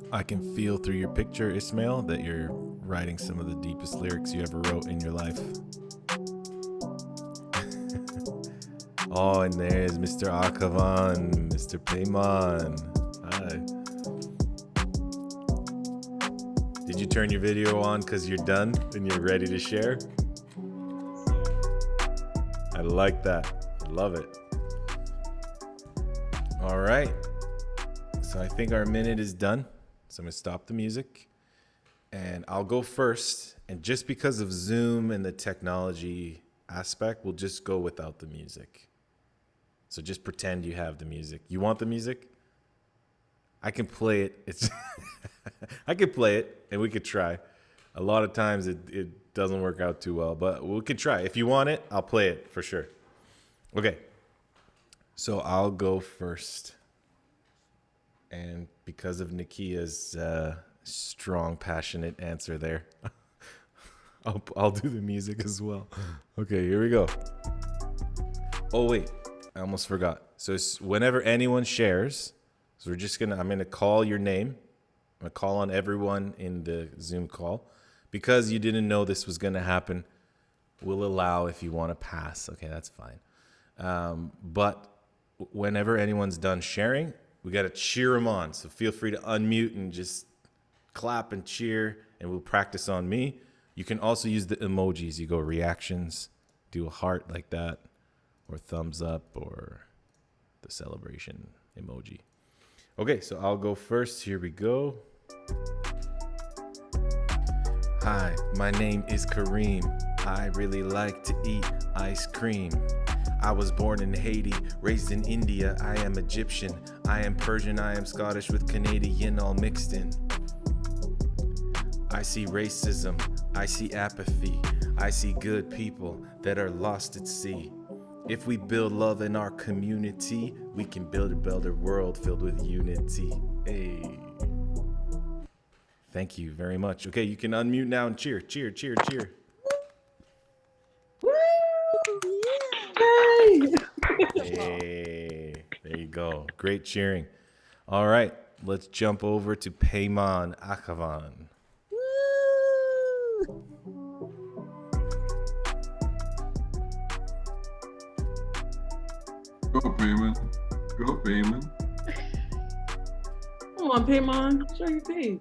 I can feel through your picture, Ismail, that you're writing some of the deepest lyrics you ever wrote in your life. Oh, and there's Mr. Akavan, Mr. Payman. Hi. Did you turn your video on because you're done and you're ready to share? I like that. I love it. All right. So I think our minute is done. So I'm going to stop the music and I'll go first. And just because of Zoom and the technology aspect, we'll just go without the music. So just pretend you have the music. You want the music? I can play it. I could play it and we could try. A lot of times it doesn't work out too well, but we could try. If you want it, I'll play it for sure. Okay. So I'll go first. And because of Nikia's strong, passionate answer there, I'll do the music as well. Okay, here we go. Oh, wait, I almost forgot. So it's whenever anyone shares, so I'm gonna call your name. I'm gonna call on everyone in the Zoom call. Because you didn't know this was gonna happen, we'll allow if you wanna pass. Okay, that's fine. But whenever anyone's done sharing, we got to cheer them on. So feel free to unmute and just clap and cheer, and we'll practice on me. You can also use the emojis. You go reactions, do a heart like that, or thumbs up, or the celebration emoji. Okay, so I'll go first. Here we go. Hi, my name is Karim. I really like to eat ice cream. I was born in Haiti, raised in India. I am Egyptian, I am Persian, I am Scottish with Canadian all mixed in. I see racism, I see apathy, I see good people that are lost at sea. If we build love in our community, we can build a better world filled with unity. Hey. Thank you very much. Okay, you can unmute now and cheer, cheer, cheer, cheer. Hey, there you go. Great cheering. All right, let's jump over to Payman Akavan. Go Payman. Go Payman. Come on, Payman. Show your face.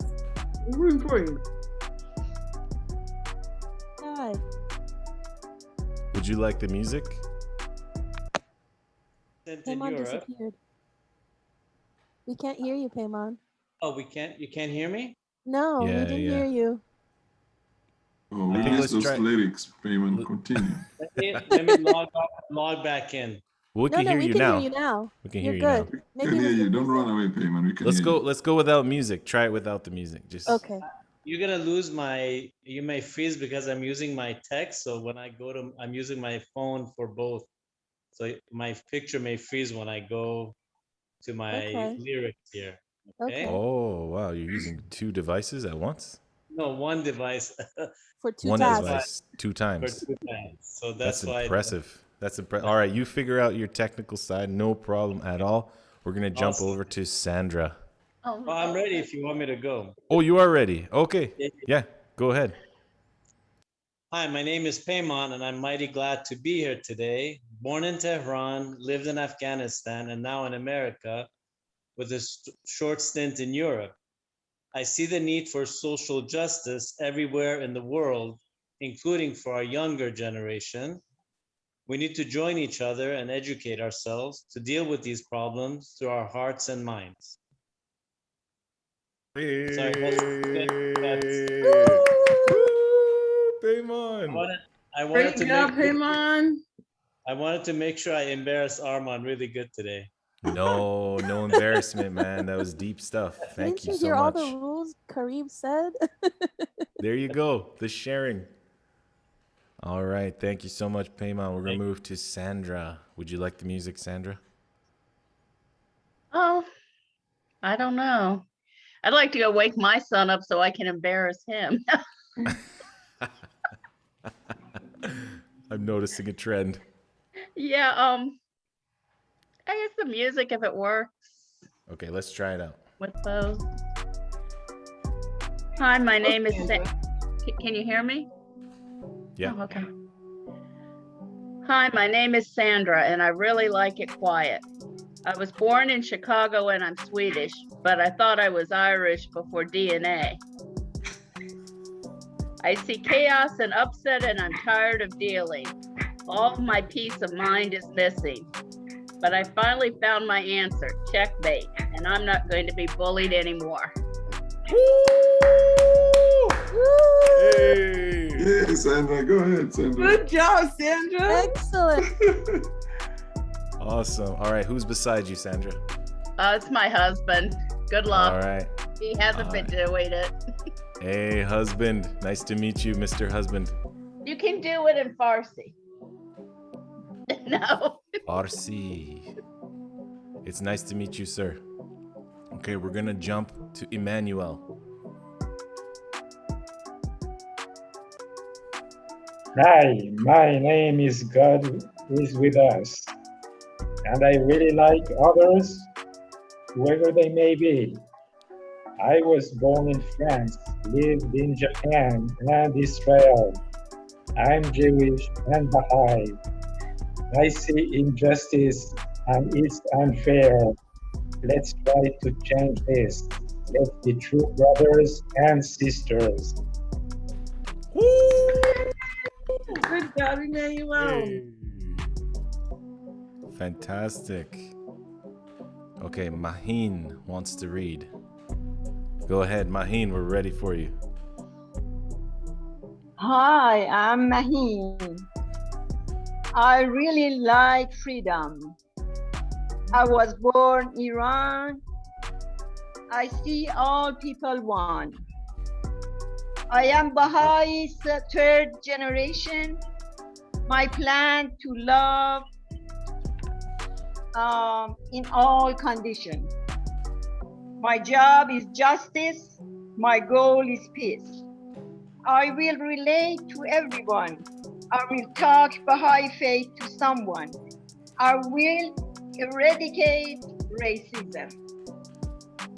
We're rooting for you. Hi. Would you like the music? Sent in Paimon Europe. disappeared. We can't hear you, Paimon. Oh, we can't. You can't hear me? No, we Yeah, didn't yeah. hear you. Oh, we think missed let's those try- lyrics, Payman. Continue. Let me log back in. We No, can hear we you can now. hear you now. We can You're hear you now. good. We can hear you. Don't run away, Payman. We can Let's hear go. you. Let's go without music. Try it without the music. Just Okay. You're gonna lose my. You may freeze because I'm using my text. So when I go to, I'm using my phone for both. So my picture may freeze when I go to my Okay. lyrics here. Okay. Okay. Oh wow, you're using two devices at once? No, one device For two One tasks. device, two for times. 2 times. So That's that's why. impressive. That's impressive. All right, you figure out your technical side, no problem at all. We're gonna jump Awesome. over to Sandra. Well, I'm ready if you want me to go. Oh, you are ready. Okay. Yeah, go ahead. Hi, my name is Payman, and I'm mighty glad to be here today. Born in Tehran, lived in Afghanistan, and now in America with a short stint in Europe. I see the need for social justice everywhere in the world, including for our younger generation. We need to join each other and educate ourselves to deal with these problems through our hearts and minds. Sorry, Paymon. I wanted Great to job, make, Paimon. I wanted to make sure I embarrassed Armand really good today. No embarrassment, man. That was deep stuff. Thank Didn't you you so hear all much. the rules Karim said? There you go. The sharing. All right. Thank you so much, Paymon. We're going to move to Sandra. Would you like the music, Sandra? Oh, I don't know. I'd like to go wake my son up so I can embarrass him. I'm noticing a trend. Yeah, I guess the music if it works Okay, let's try it out. with those. Hi, my name is Can you hear me? Yeah. Oh, okay. Hi, my name is Sandra, and I really like it quiet. I was born in Chicago and I'm Swedish, but I thought I was Irish before DNA. I see chaos and upset and I'm tired of dealing. All of my peace of mind is missing. But I finally found my answer, checkmate, and I'm not going to be bullied anymore. Hey. Yeah, Sandra. Go ahead, Sandra. Good job, Sandra. Excellent. Awesome. All right, who's beside you, Sandra? It's my husband. Good luck. All right. He hasn't been doing it. Hey, husband. Nice to meet you, Mr. Husband. You can do it in Farsi. No. Farsi. It's nice to meet you, sir. Okay, we're gonna jump to Emmanuel. Hi, my name is God is with us, and I really like others, whoever they may be. I was born in France, lived in Japan and Israel. I'm Jewish and Baha'i. I see injustice and it's unfair. Let's try to change this. Let's be true brothers and sisters. Good job, Emmanuel. Fantastic. Okay, Maheen wants to read. Go ahead, Maheen, we're ready for you. Hi, I'm Maheen. I really like freedom. I was born in Iran. I see all people one. I am Baha'is third generation. My plan to love in all conditions. My job is justice. My goal is peace. I will relate to everyone. I will talk Baha'i faith to someone. I will eradicate racism.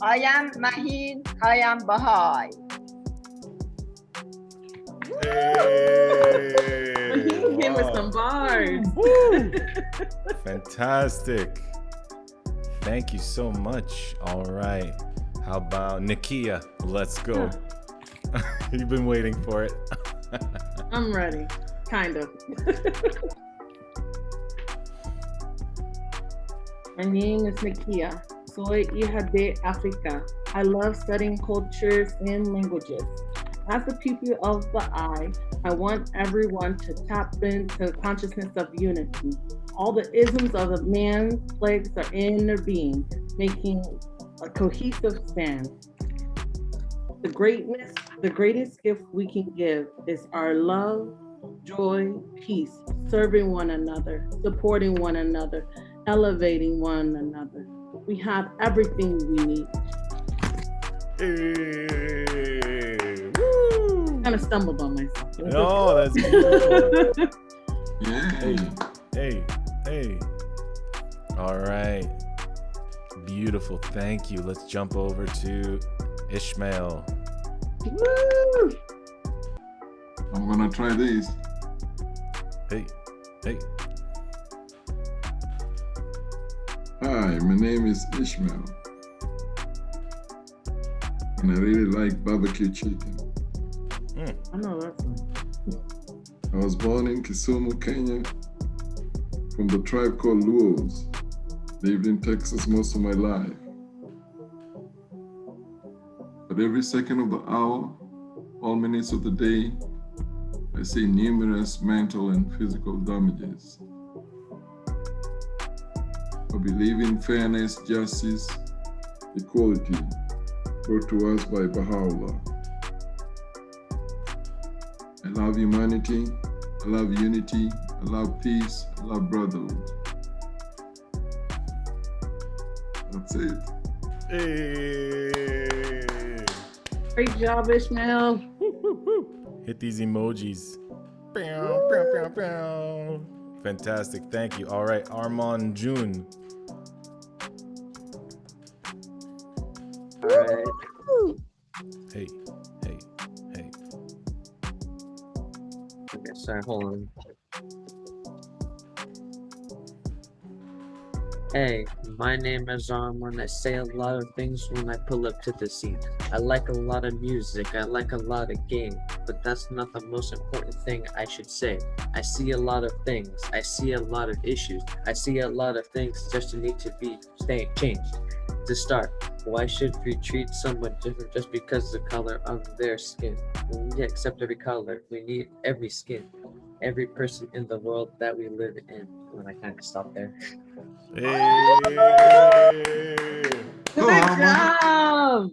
I am Maheen. I am Baha'i. Maheen came with some bars. Fantastic. Thank you so much. All right. How about Nakia? Let's go. You've been waiting for it. I'm ready, kind of. My name is Nikia. Soy hija de Africa. I love studying cultures and languages. As a pupil of Baha'i, I want everyone to tap into consciousness of unity. All the isms of the man's plagues are in their being, making a cohesive stand. The greatest gift we can give is our love, joy, peace, serving one another, supporting one another, elevating one another. We have everything we need. Hey, woo. Kind of stumbled on myself. No, that's beautiful. Yay. Hey. All right. Beautiful. Thank you. Let's jump over to Ishmael. Woo! I'm gonna try this. Hey. Hi, my name is Ishmael. And I really like barbecue chicken. I know that's one. I was born in Kisumu, Kenya, from the tribe called Luos. Lived in Texas most of my life. But every second of the hour, all minutes of the day, I see numerous mental and physical damages. I believe in fairness, justice, equality, brought to us by Baha'u'llah. I love humanity, I love unity, I love peace, I love brotherhood. That's it. Hey. Great job, Ishmael. Hit these emojis. Bow, bow, bow, bow. Fantastic. Thank you. All right, Armand June. All right. Hey. Okay, sorry, hold on. Hey, my name is Armand. I say a lot of things when I pull up to the scene. I like a lot of music, I like a lot of games, but that's not the most important thing I should say. I see a lot of things, I see a lot of issues, I see a lot of things just need to be changed. To start, why should we treat someone different just because the color of their skin? We need to accept every color, we need every skin, every person in the world that we live in. When I kind of stop there. Hey. Good job.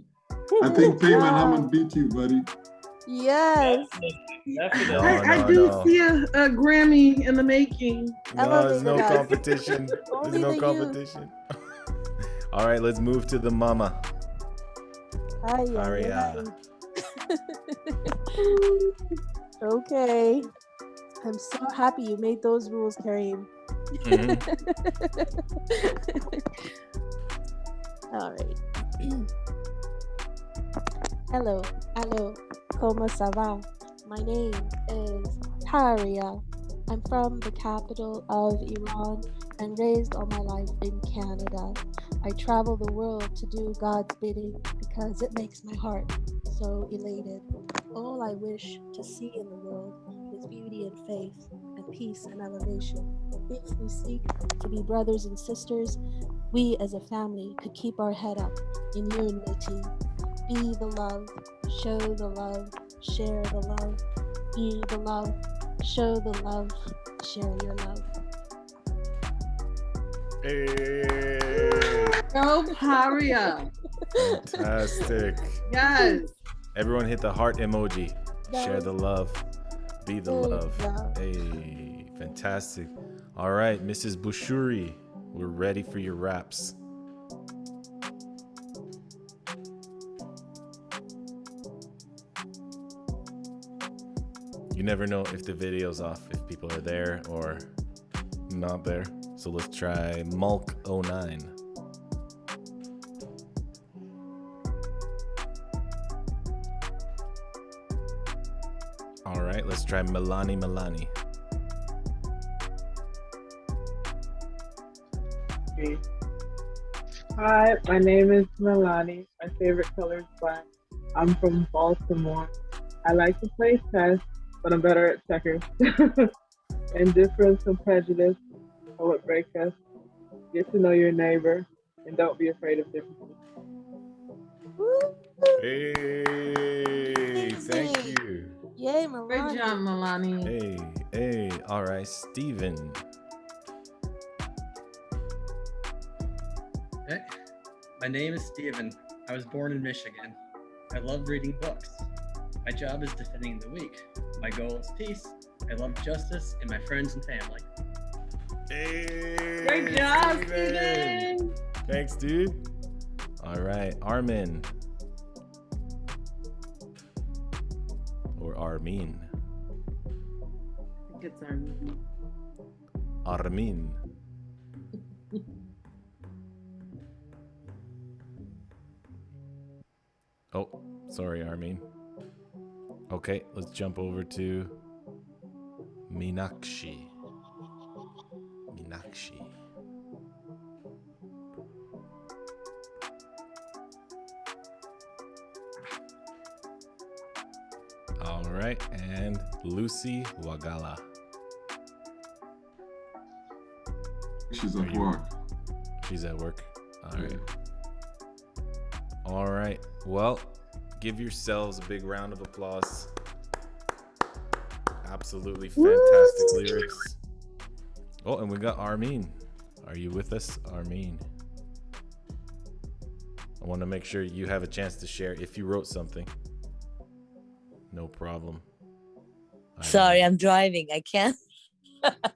I think Payman Hammond beat you, buddy. Yes. I do see a Grammy in the making. No, there's no Elevator. competition. Only There's no the competition. All right, let's move to the mama. Aria. Okay. I'm so happy you made those rules, Karim. All right. Hello, como ça va? My name is Taria. I'm from the capital of Iran and raised all my life in Canada. I travel the world to do God's bidding because it makes my heart so elated. All I wish to see in the world is beauty and faith and peace and elevation. If we seek to be brothers and sisters, we as a family could keep our head up in unity. Be the love, show the love, share the love. Be the love, show the love, share your love. Hey. Go Paria. Fantastic. Yes. Everyone hit the heart emoji. That Share was- the love. Be the There you love. go. Hey, fantastic. All right, Mrs. Bushuri, we're ready for your raps. You never know if the video's off, if people are there or not there. So let's try Malk09. All right, let's try Milani. Hi, my name is Milani. My favorite color is black. I'm from Baltimore. I like to play chess, but I'm better at checkers. Indifference and prejudice are what break us. Get to know your neighbor and don't be afraid of differences. Hey, thank Amazing. you. Yay, Great job, Milani. Milani. Hey, all right, Steven. Hey, my name is Steven. I was born in Michigan. I love reading books. My job is defending the weak. My goal is peace. I love justice in my friends and family. Hey, Great job, Steven. Steven. Thanks, dude. All right, Armin. Or Armin. I think it's Armin. Armin. Oh, sorry, Armin. Okay, let's jump over to Meenakshi. Meenakshi. All right, and Lucy Wagala. She's at work. She's at work. All right. All right. Well, give yourselves a big round of applause. Absolutely fantastic lyrics. Oh, and we got Armin. Are you with us, Armin? I want to make sure you have a chance to share if you wrote something. No problem. Sorry, I'm driving. I can't.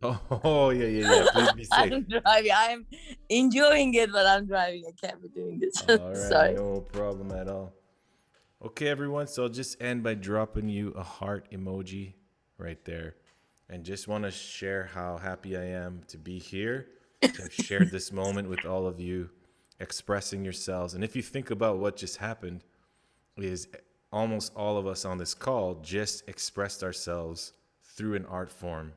Oh, yeah. Please be safe. I'm driving. I'm enjoying it, but I'm driving. I can't be doing this. All right, Sorry. no problem at all. Okay, everyone. So I'll just end by dropping you a heart emoji right there. And just want to share how happy I am to be here, to have shared this moment with all of you, expressing yourselves. And if you think about what just happened, is almost all of us on this call just expressed ourselves through an art form.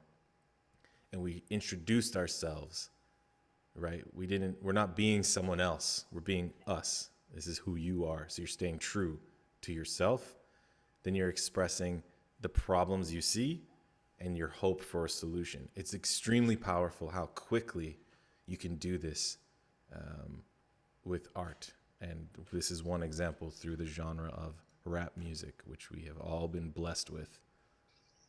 And we introduced ourselves, right? We're not being someone else. We're being us. This is who you are. So you're staying true to yourself. Then you're expressing the problems you see and your hope for a solution. It's extremely powerful how quickly you can do this with art. And this is one example through the genre of rap music, which we have all been blessed with,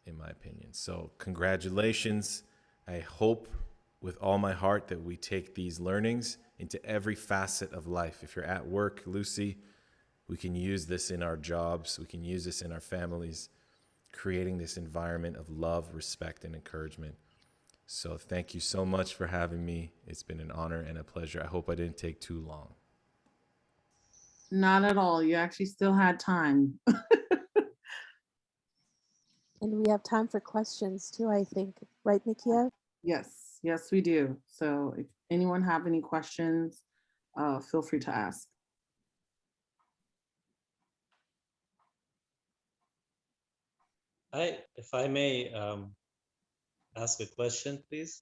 in my opinion. So congratulations. I hope with all my heart that we take these learnings into every facet of life. If you're at work, Lucy, we can use this in our jobs. We can use this in our families, creating this environment of love, respect, and encouragement. So thank you so much for having me. It's been an honor and a pleasure. I hope I didn't take too long. Not at all. You actually still had time. And we have time for questions too, I think. Right, Nikia? Yes, we do. So if anyone have any questions, feel free to ask. If I may ask a question, please.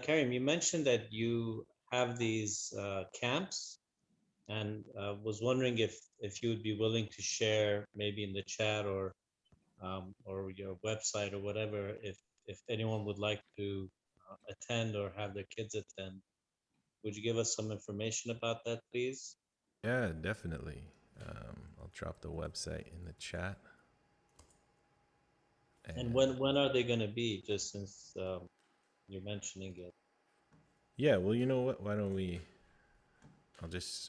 Karim, you mentioned that you have these camps, and was wondering if you would be willing to share, maybe in the chat or your website or whatever, if anyone would like to attend or have their kids attend. Would you give us some information about that, please? Yeah, definitely. I'll drop the website in the chat. And when are they going to be, just since you're mentioning it? Yeah, well, you know what? Why don't we...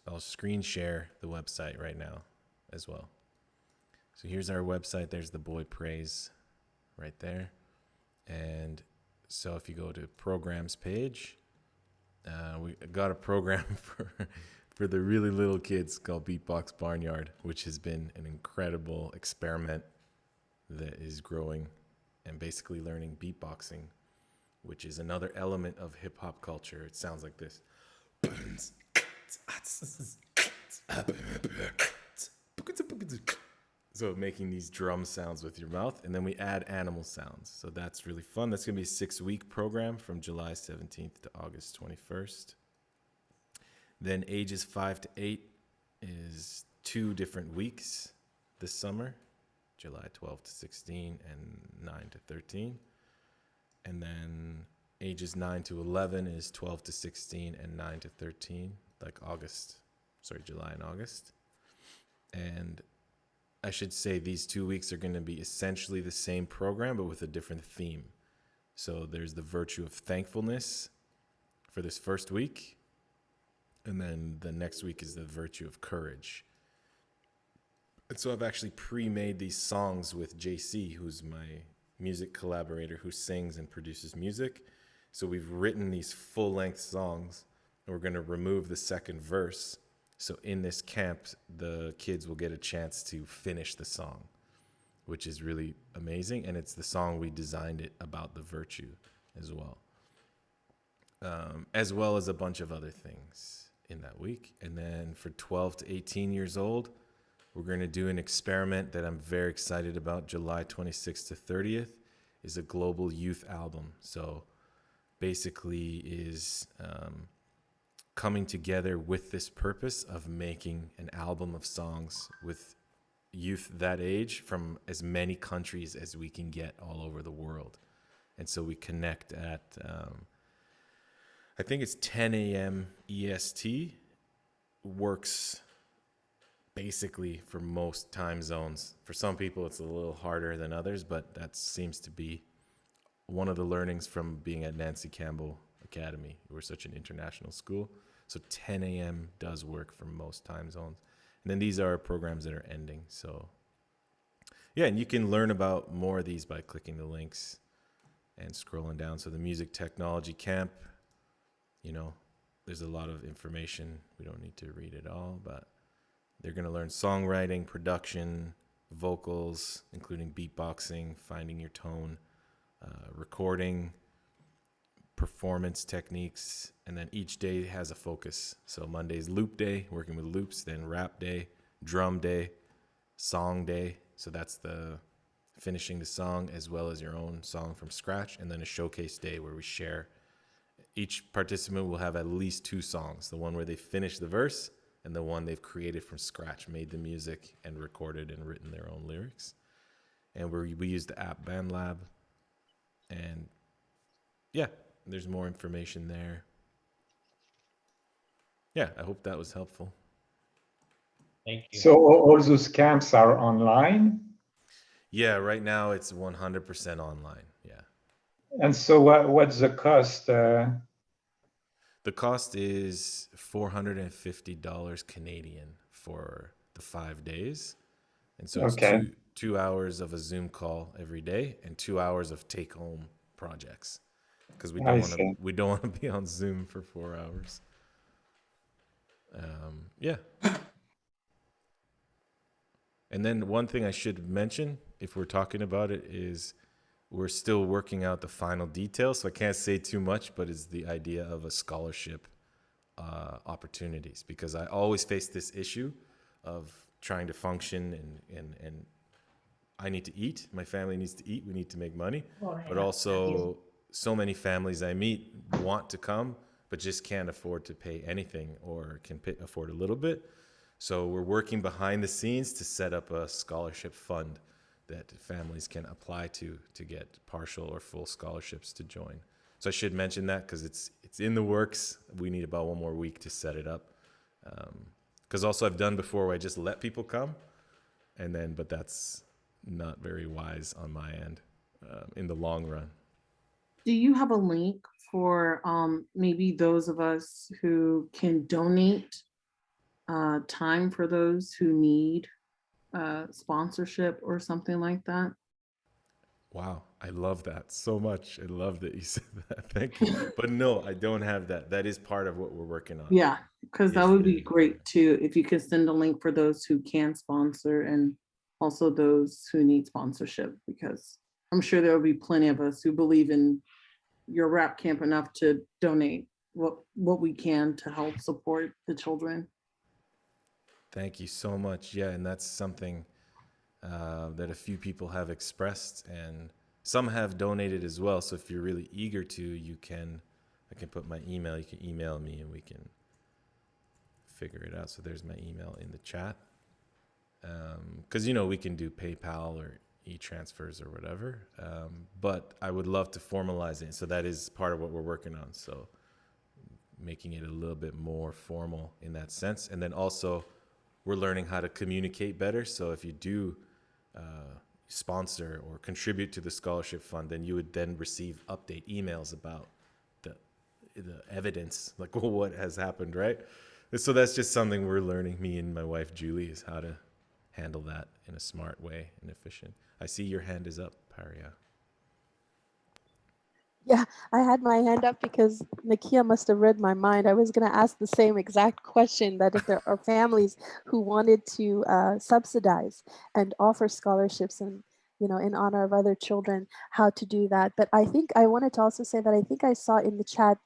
I'll screen share the website right now as well. So here's our website. There's the Boy Praise right there. And so if you go to programs page, we got a program for the really little kids called Beatbox Barnyard, which has been an incredible experiment that is growing and basically learning beatboxing, which is another element of hip hop culture. It sounds like this. So making these drum sounds with your mouth, and then we add animal sounds. So that's really fun. That's going to be a 6-week program from July 17th to August 21st. Then ages 5 to 8 is 2 different weeks this summer, July 12 to 16 and 9 to 13. And then ages 9 to 11 is 12 to 16 and 9 to 13, like July and August. And I should say these 2 weeks are going to be essentially the same program, but with a different theme. So there's the virtue of thankfulness for this first week. And then the next week is the virtue of courage. And so I've actually pre-made these songs with JC, who's my music collaborator who sings and produces music. So we've written these full-length songs, and we're going to remove the second verse. So in this camp, the kids will get a chance to finish the song, which is really amazing. And it's the song we designed it about the virtue as well as a bunch of other things in that week. And then for 12 to 18 years old, we're going to do an experiment that I'm very excited about. July 26th to 30th is a global youth album. So basically is coming together with this purpose of making an album of songs with youth that age from as many countries as we can get all over the world. And so we connect at, I think it's 10 a.m. EST, works basically for most time zones. For some people, it's a little harder than others, but that seems to be one of the learnings from being at Nancy Campbell Academy. We're such an international school. So 10 a.m. does work for most time zones. And then these are programs that are ending. So yeah, and you can learn about more of these by clicking the links and scrolling down. So the music technology camp, there's a lot of information. We don't need to read it all, but they're going to learn songwriting, production, vocals, including beatboxing, finding your tone, recording, performance techniques, and then each day has a focus. So Monday's loop day, working with loops, then rap day, drum day, song day. So that's the finishing the song as well as your own song from scratch, and then a showcase day where we share. Each participant will have at least 2 songs, the one where they finish the verse and the one they've created from scratch, made the music and recorded and written their own lyrics. And we use the app BandLab. And yeah, there's more information there. Yeah, I hope that was helpful. Thank you. So all those camps are online? Yeah, right now it's 100% online. Yeah. And so what's the cost? The cost is $450 Canadian for the 5 days. And so it's Okay. 2 hours of a Zoom call every day and 2 hours of take-home projects, because we don't want to be on Zoom for 4 hours. Yeah. And then one thing I should mention, if we're talking about it, is we're still working out the final details, so I can't say too much, but it's the idea of a scholarship opportunities, because I always face this issue of trying to function and I need to eat, my family needs to eat, we need to make money, but also so many families I meet want to come, but just can't afford to pay anything or can afford a little bit. So we're working behind the scenes to set up a scholarship fund that families can apply to get partial or full scholarships to join. So I should mention that because it's in the works. We need about 1 more week to set it up. Because also I've done before where I just let people come, but that's not very wise on my end in the long run. Do you have a link for maybe those of us who can donate time for those who need sponsorship or something like that? Wow, I love that so much. I love that you said that. Thank you. But no, I don't have that. That is part of what we're working on. Yeah, because that Yes, would it be is. great too, if you could send a link for those who can sponsor and also those who need sponsorship, because I'm sure there will be plenty of us who believe in your rap camp enough to donate what we can to help support the children. Thank you so much. Yeah, and that's something that a few people have expressed, and some have donated as well. So if you're really eager to, I can put my email. You can email me, and we can figure it out. So there's my email in the chat. Because, you know, we can do PayPal or e-transfers or whatever. But I would love to formalize it. So that is part of what we're working on. So making it a little bit more formal in that sense. And then also we're learning how to communicate better. So if you do sponsor or contribute to the scholarship fund, then you would then receive update emails about the evidence, like what has happened, right? So that's just something we're learning, me and my wife Julie, is how to handle that in a smart way and efficient. I see your hand is up, Paria. Yeah, I had my hand up because Nakia must have read my mind. I was going to ask the same exact question, that if there are families who wanted to subsidize and offer scholarships and, you know, in honor of other children, how to do that. But I think I wanted to also say that I think I saw in the chat,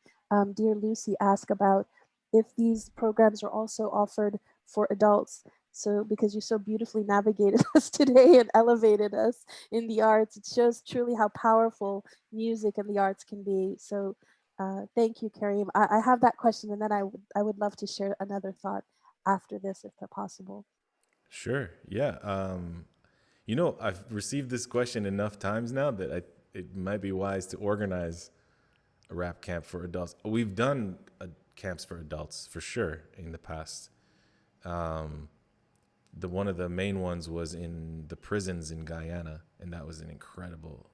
dear Lucy ask about if these programs are also offered for adults. So because you so beautifully navigated us today and elevated us in the arts, it shows truly how powerful music and the arts can be. So thank you, Karim. I have that question, and then I would love to share another thought after this, if possible. Sure. Yeah. You know, I've received this question enough times now that it might be wise to organize a rap camp for adults. We've done camps for adults for sure in the past. One of the main ones was in the prisons in Guyana, and that was an incredible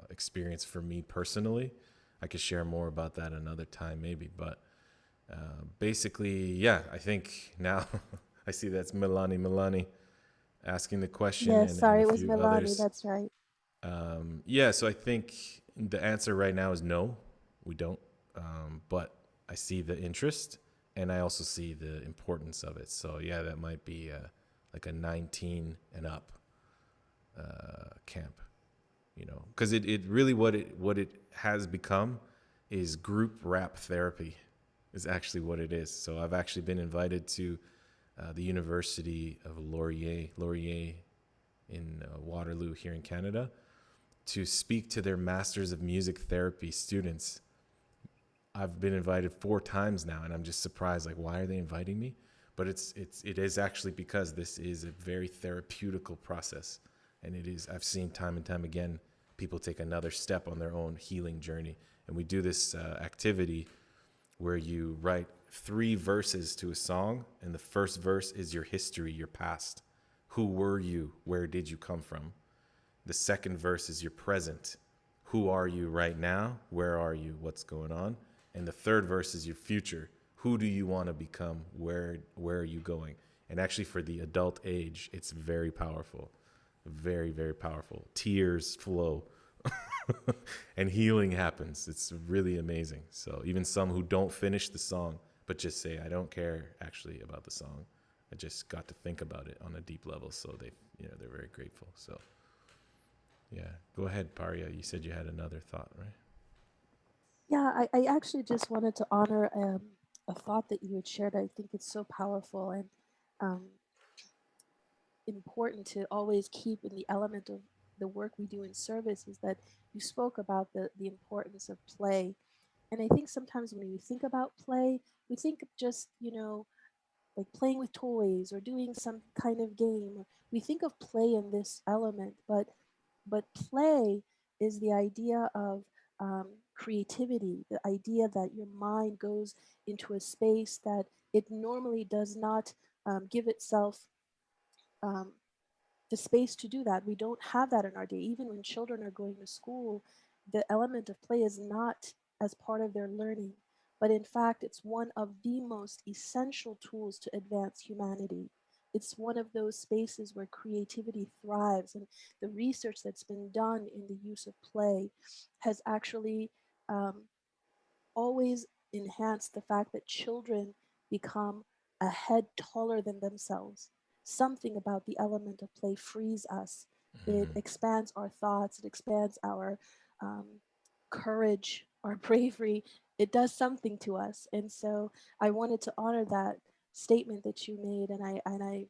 experience for me personally. I could share more about that another time maybe, but basically, yeah, I think now I see that's Milani asking the question. Yes, sorry, and it a was few Milani, others. that's right. Yeah, so I think the answer right now is no, we don't. But I see the interest, and I also see the importance of it. So yeah, that might be like a 19 and up camp, you know, because it really what it has become is group rap therapy is actually what it is. So I've actually been invited to the University of Laurier in Waterloo here in Canada to speak to their Masters of Music Therapy students. I've been invited 4 times now, and I'm just surprised, like, why are they inviting me? But it is actually because this is a very therapeutical process, and it is. I've seen time and time again people take another step on their own healing journey, and we do this activity where you write 3 verses to a song, and the first verse is your history, your past. Who were you? Where did you come from? The second verse is your present. Who are you right now? Where are you? What's going on? And the third verse is your future. Who do you want to become? Where are you going? And actually for the adult age, it's very powerful. Very, very powerful. Tears flow and healing happens. It's really amazing. So even some who don't finish the song, but just say, I don't care actually about the song. I just got to think about it on a deep level. So they're very grateful. So yeah, go ahead, Paria. You said you had another thought, right? Yeah, I actually just wanted to honor a thought that you had shared. I think it's so powerful and um, important to always keep in the element of the work we do in service, is that you spoke about the importance of play. And I think sometimes when we think about play, we think of just, you know, like playing with toys or doing some kind of game. We think of play in this element, but play is the idea of creativity, the idea that your mind goes into a space that it normally does not give itself um, the space to do that. We don't have that in our day. Even when children are going to school, the element of play is not as part of their learning, but in fact, it's one of the most essential tools to advance humanity. It's one of those spaces where creativity thrives, and the research that's been done in the use of play has actually um, always enhance the fact that children become a head taller than themselves. Something about the element of play frees us. It expands our thoughts, it expands our um, courage, our bravery. It does something to us. And so I wanted to honor that statement that you made. And I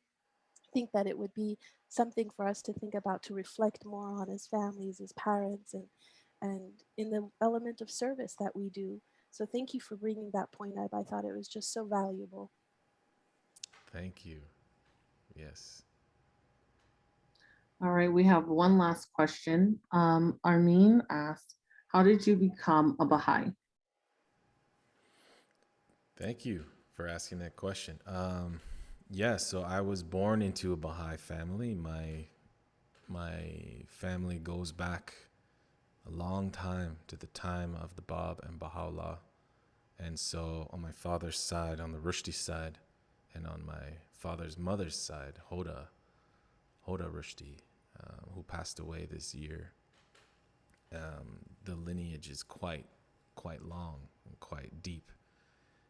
think that it would be something for us to think about, to reflect more on as families, as parents, and in the element of service that we do. So thank you for bringing that point up. I thought it was just so valuable. Thank you. Yes. All right, we have one last question. Armin asked, how did you become a Baha'i? Thank you for asking that question. Yeah, so I was born into a Baha'i family. My family goes back a long time to the time of the Bab and Baha'u'llah. And so on my father's side, on the Rushdy side, and on my father's mother's side, Hoda Rushdy, who passed away this year, the lineage is quite long and quite deep.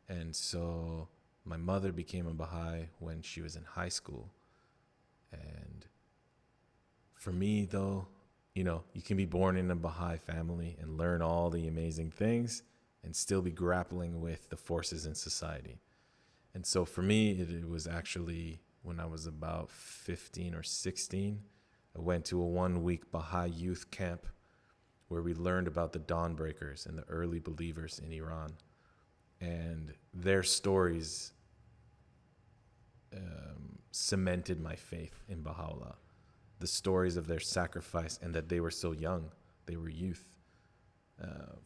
And so my mother became a Baha'i when she was in high school. And for me, though, you know, you can be born in a Baha'i family and learn all the amazing things and still be grappling with the forces in society. And so for me, it was actually when I was about 15 or 16, I went to a 1-week Baha'i youth camp where we learned about the Dawnbreakers and the early believers in Iran. And their stories cemented my faith in Baha'u'llah. The stories of their sacrifice and that they were so young. They were youth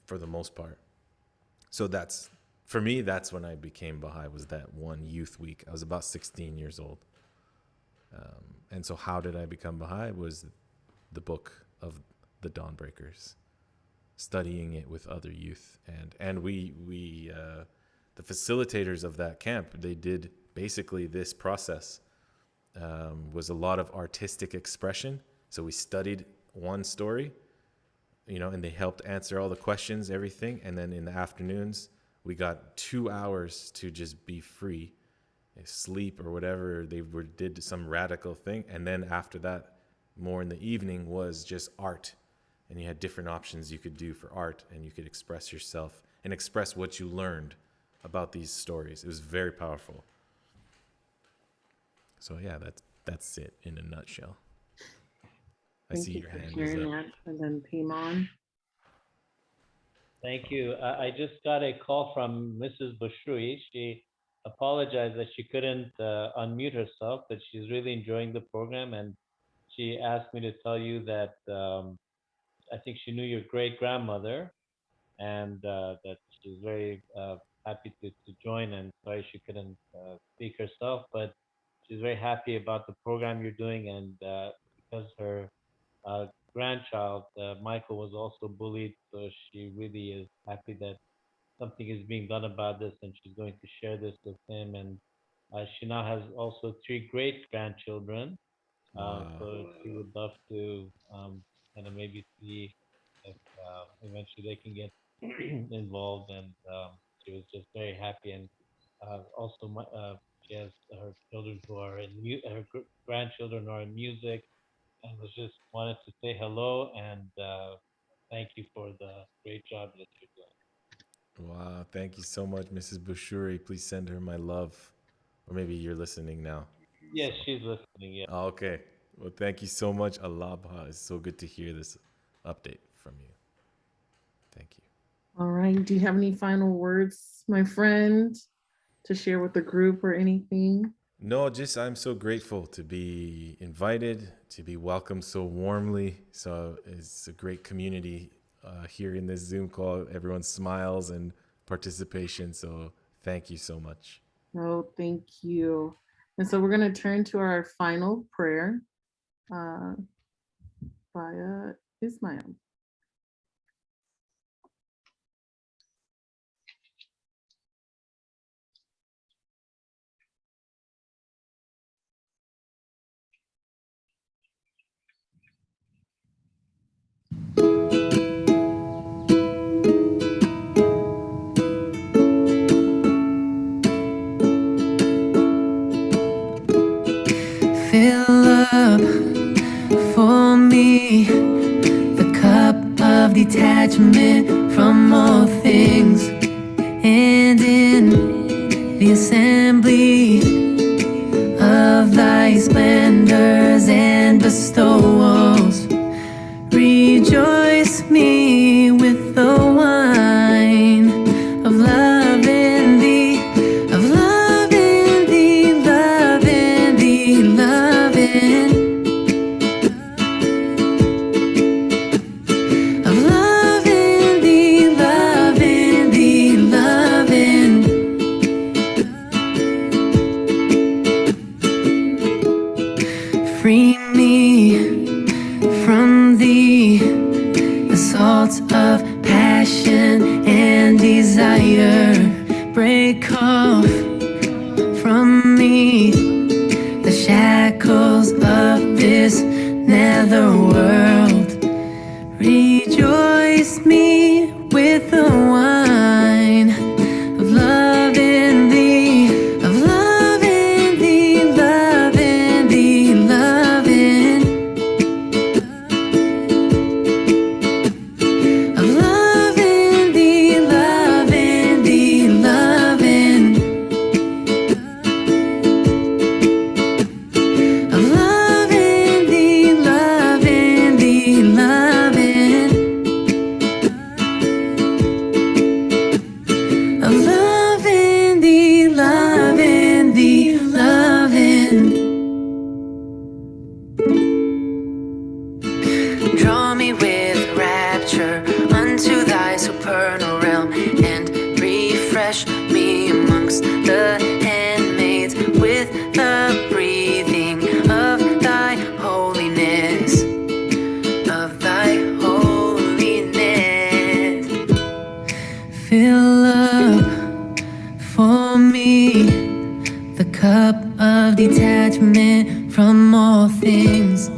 for the most part. So that's, for me, that's when I became Baha'i, was that one youth week. I was about 16 years old. And so how did I become Baha'i? It was the book of the Dawnbreakers, studying it with other youth. And we the facilitators of that camp, they did basically this process, was a lot of artistic expression. So we studied one story, you know, and they helped answer all the questions, everything. And then in the afternoons, we got 2 hours to just be free, sleep or whatever. They did some radical thing. And then after that, more in the evening, was just art. And you had different options you could do for art, and you could express yourself and express what you learned about these stories. It was very powerful. So yeah, that's it in a nutshell. I Thank see you your for hand is sharing up. that. And then Payman. Thank you. I just got a call from Mrs. Bushrui. She apologized that she couldn't unmute herself, but she's really enjoying the program. And she asked me to tell you that I think she knew your great grandmother, and that she's very happy to join. And sorry she couldn't speak herself, but she's very happy about the program you're doing. And because her grandchild, Michael, was also bullied, so she really is happy that something is being done about this, and she's going to share this with him. And she now has also 3 great grandchildren. So she would love to kind of maybe see if eventually they can get involved. And she was just very happy. And also, she has her children who are in her grandchildren who are in music, and was just wanted to say hello and thank you for the great job that you're doing. Wow, thank you so much, Mrs. Bushuri. Please send her my love. Or maybe you're listening now. Yes, she's listening. Yeah. Oh, okay. Well, thank you so much, Alabha. It's so good to hear this update from you. Thank you. All right. Do you have any final words, my friend, to share with the group or anything? No, just I'm so grateful to be invited, to be welcomed so warmly. So it's a great community here in this Zoom call. Everyone smiles and participation. So thank you so much. Oh, thank you. And so we're going to turn to our final prayer via Ismail. Fill up for me the cup of detachment from all things, and in the assembly of thy splendors and bestowals, rejoice me with the wine of love in thee, love another world. Rejoice me with the wine of love in thee, of love in thee, love in thee, love in, of love in thee, love in thee, love in, of love in thee, love in thee, love in, of love in thee, love in thee, love in. Draw me with rapture unto thy supernal realm, and refresh me amongst the handmaids with the breathing of thy holiness, of thy holiness. Fill up for me the cup of detachment from all things.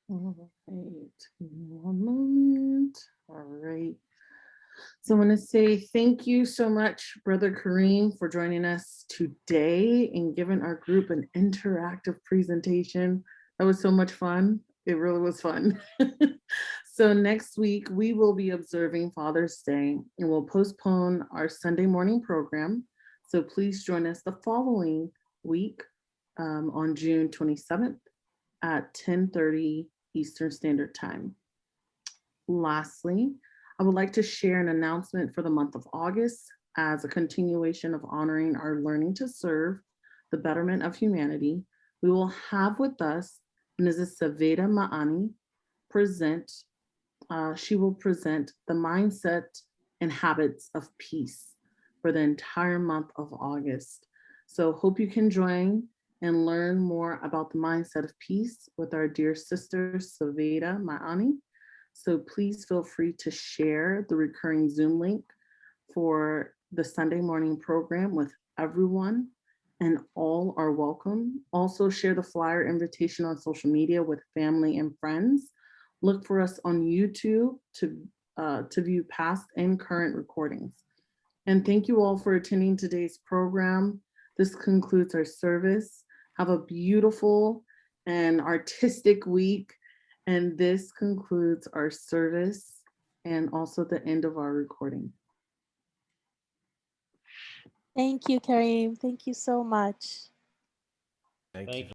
All right, give me one moment. All right. So I want to say thank you so much, Brother Karim, for joining us today and giving our group an interactive presentation. That was so much fun. It really was fun. So next week, we will be observing Father's Day and we'll postpone our Sunday morning program. So please join us the following week on June 27th at 10:30 Eastern Standard Time. Lastly, I would like to share an announcement for the month of August as a continuation of honoring our learning to serve the betterment of humanity. We will have with us Mrs. Saveda Ma'ani present. She will present the mindset and habits of peace for the entire month of August. So hope you can join and learn more about the mindset of peace with our dear sister, Saveda Ma'ani. So please feel free to share the recurring Zoom link for the Sunday morning program with everyone, and all are welcome. Also share the flyer invitation on social media with family and friends. Look for us on YouTube to view past and current recordings. And thank you all for attending today's program. This concludes our service. Have a beautiful and artistic week. And this concludes our service and also the end of our recording. Thank you, Karim. Thank you so much. Thank you.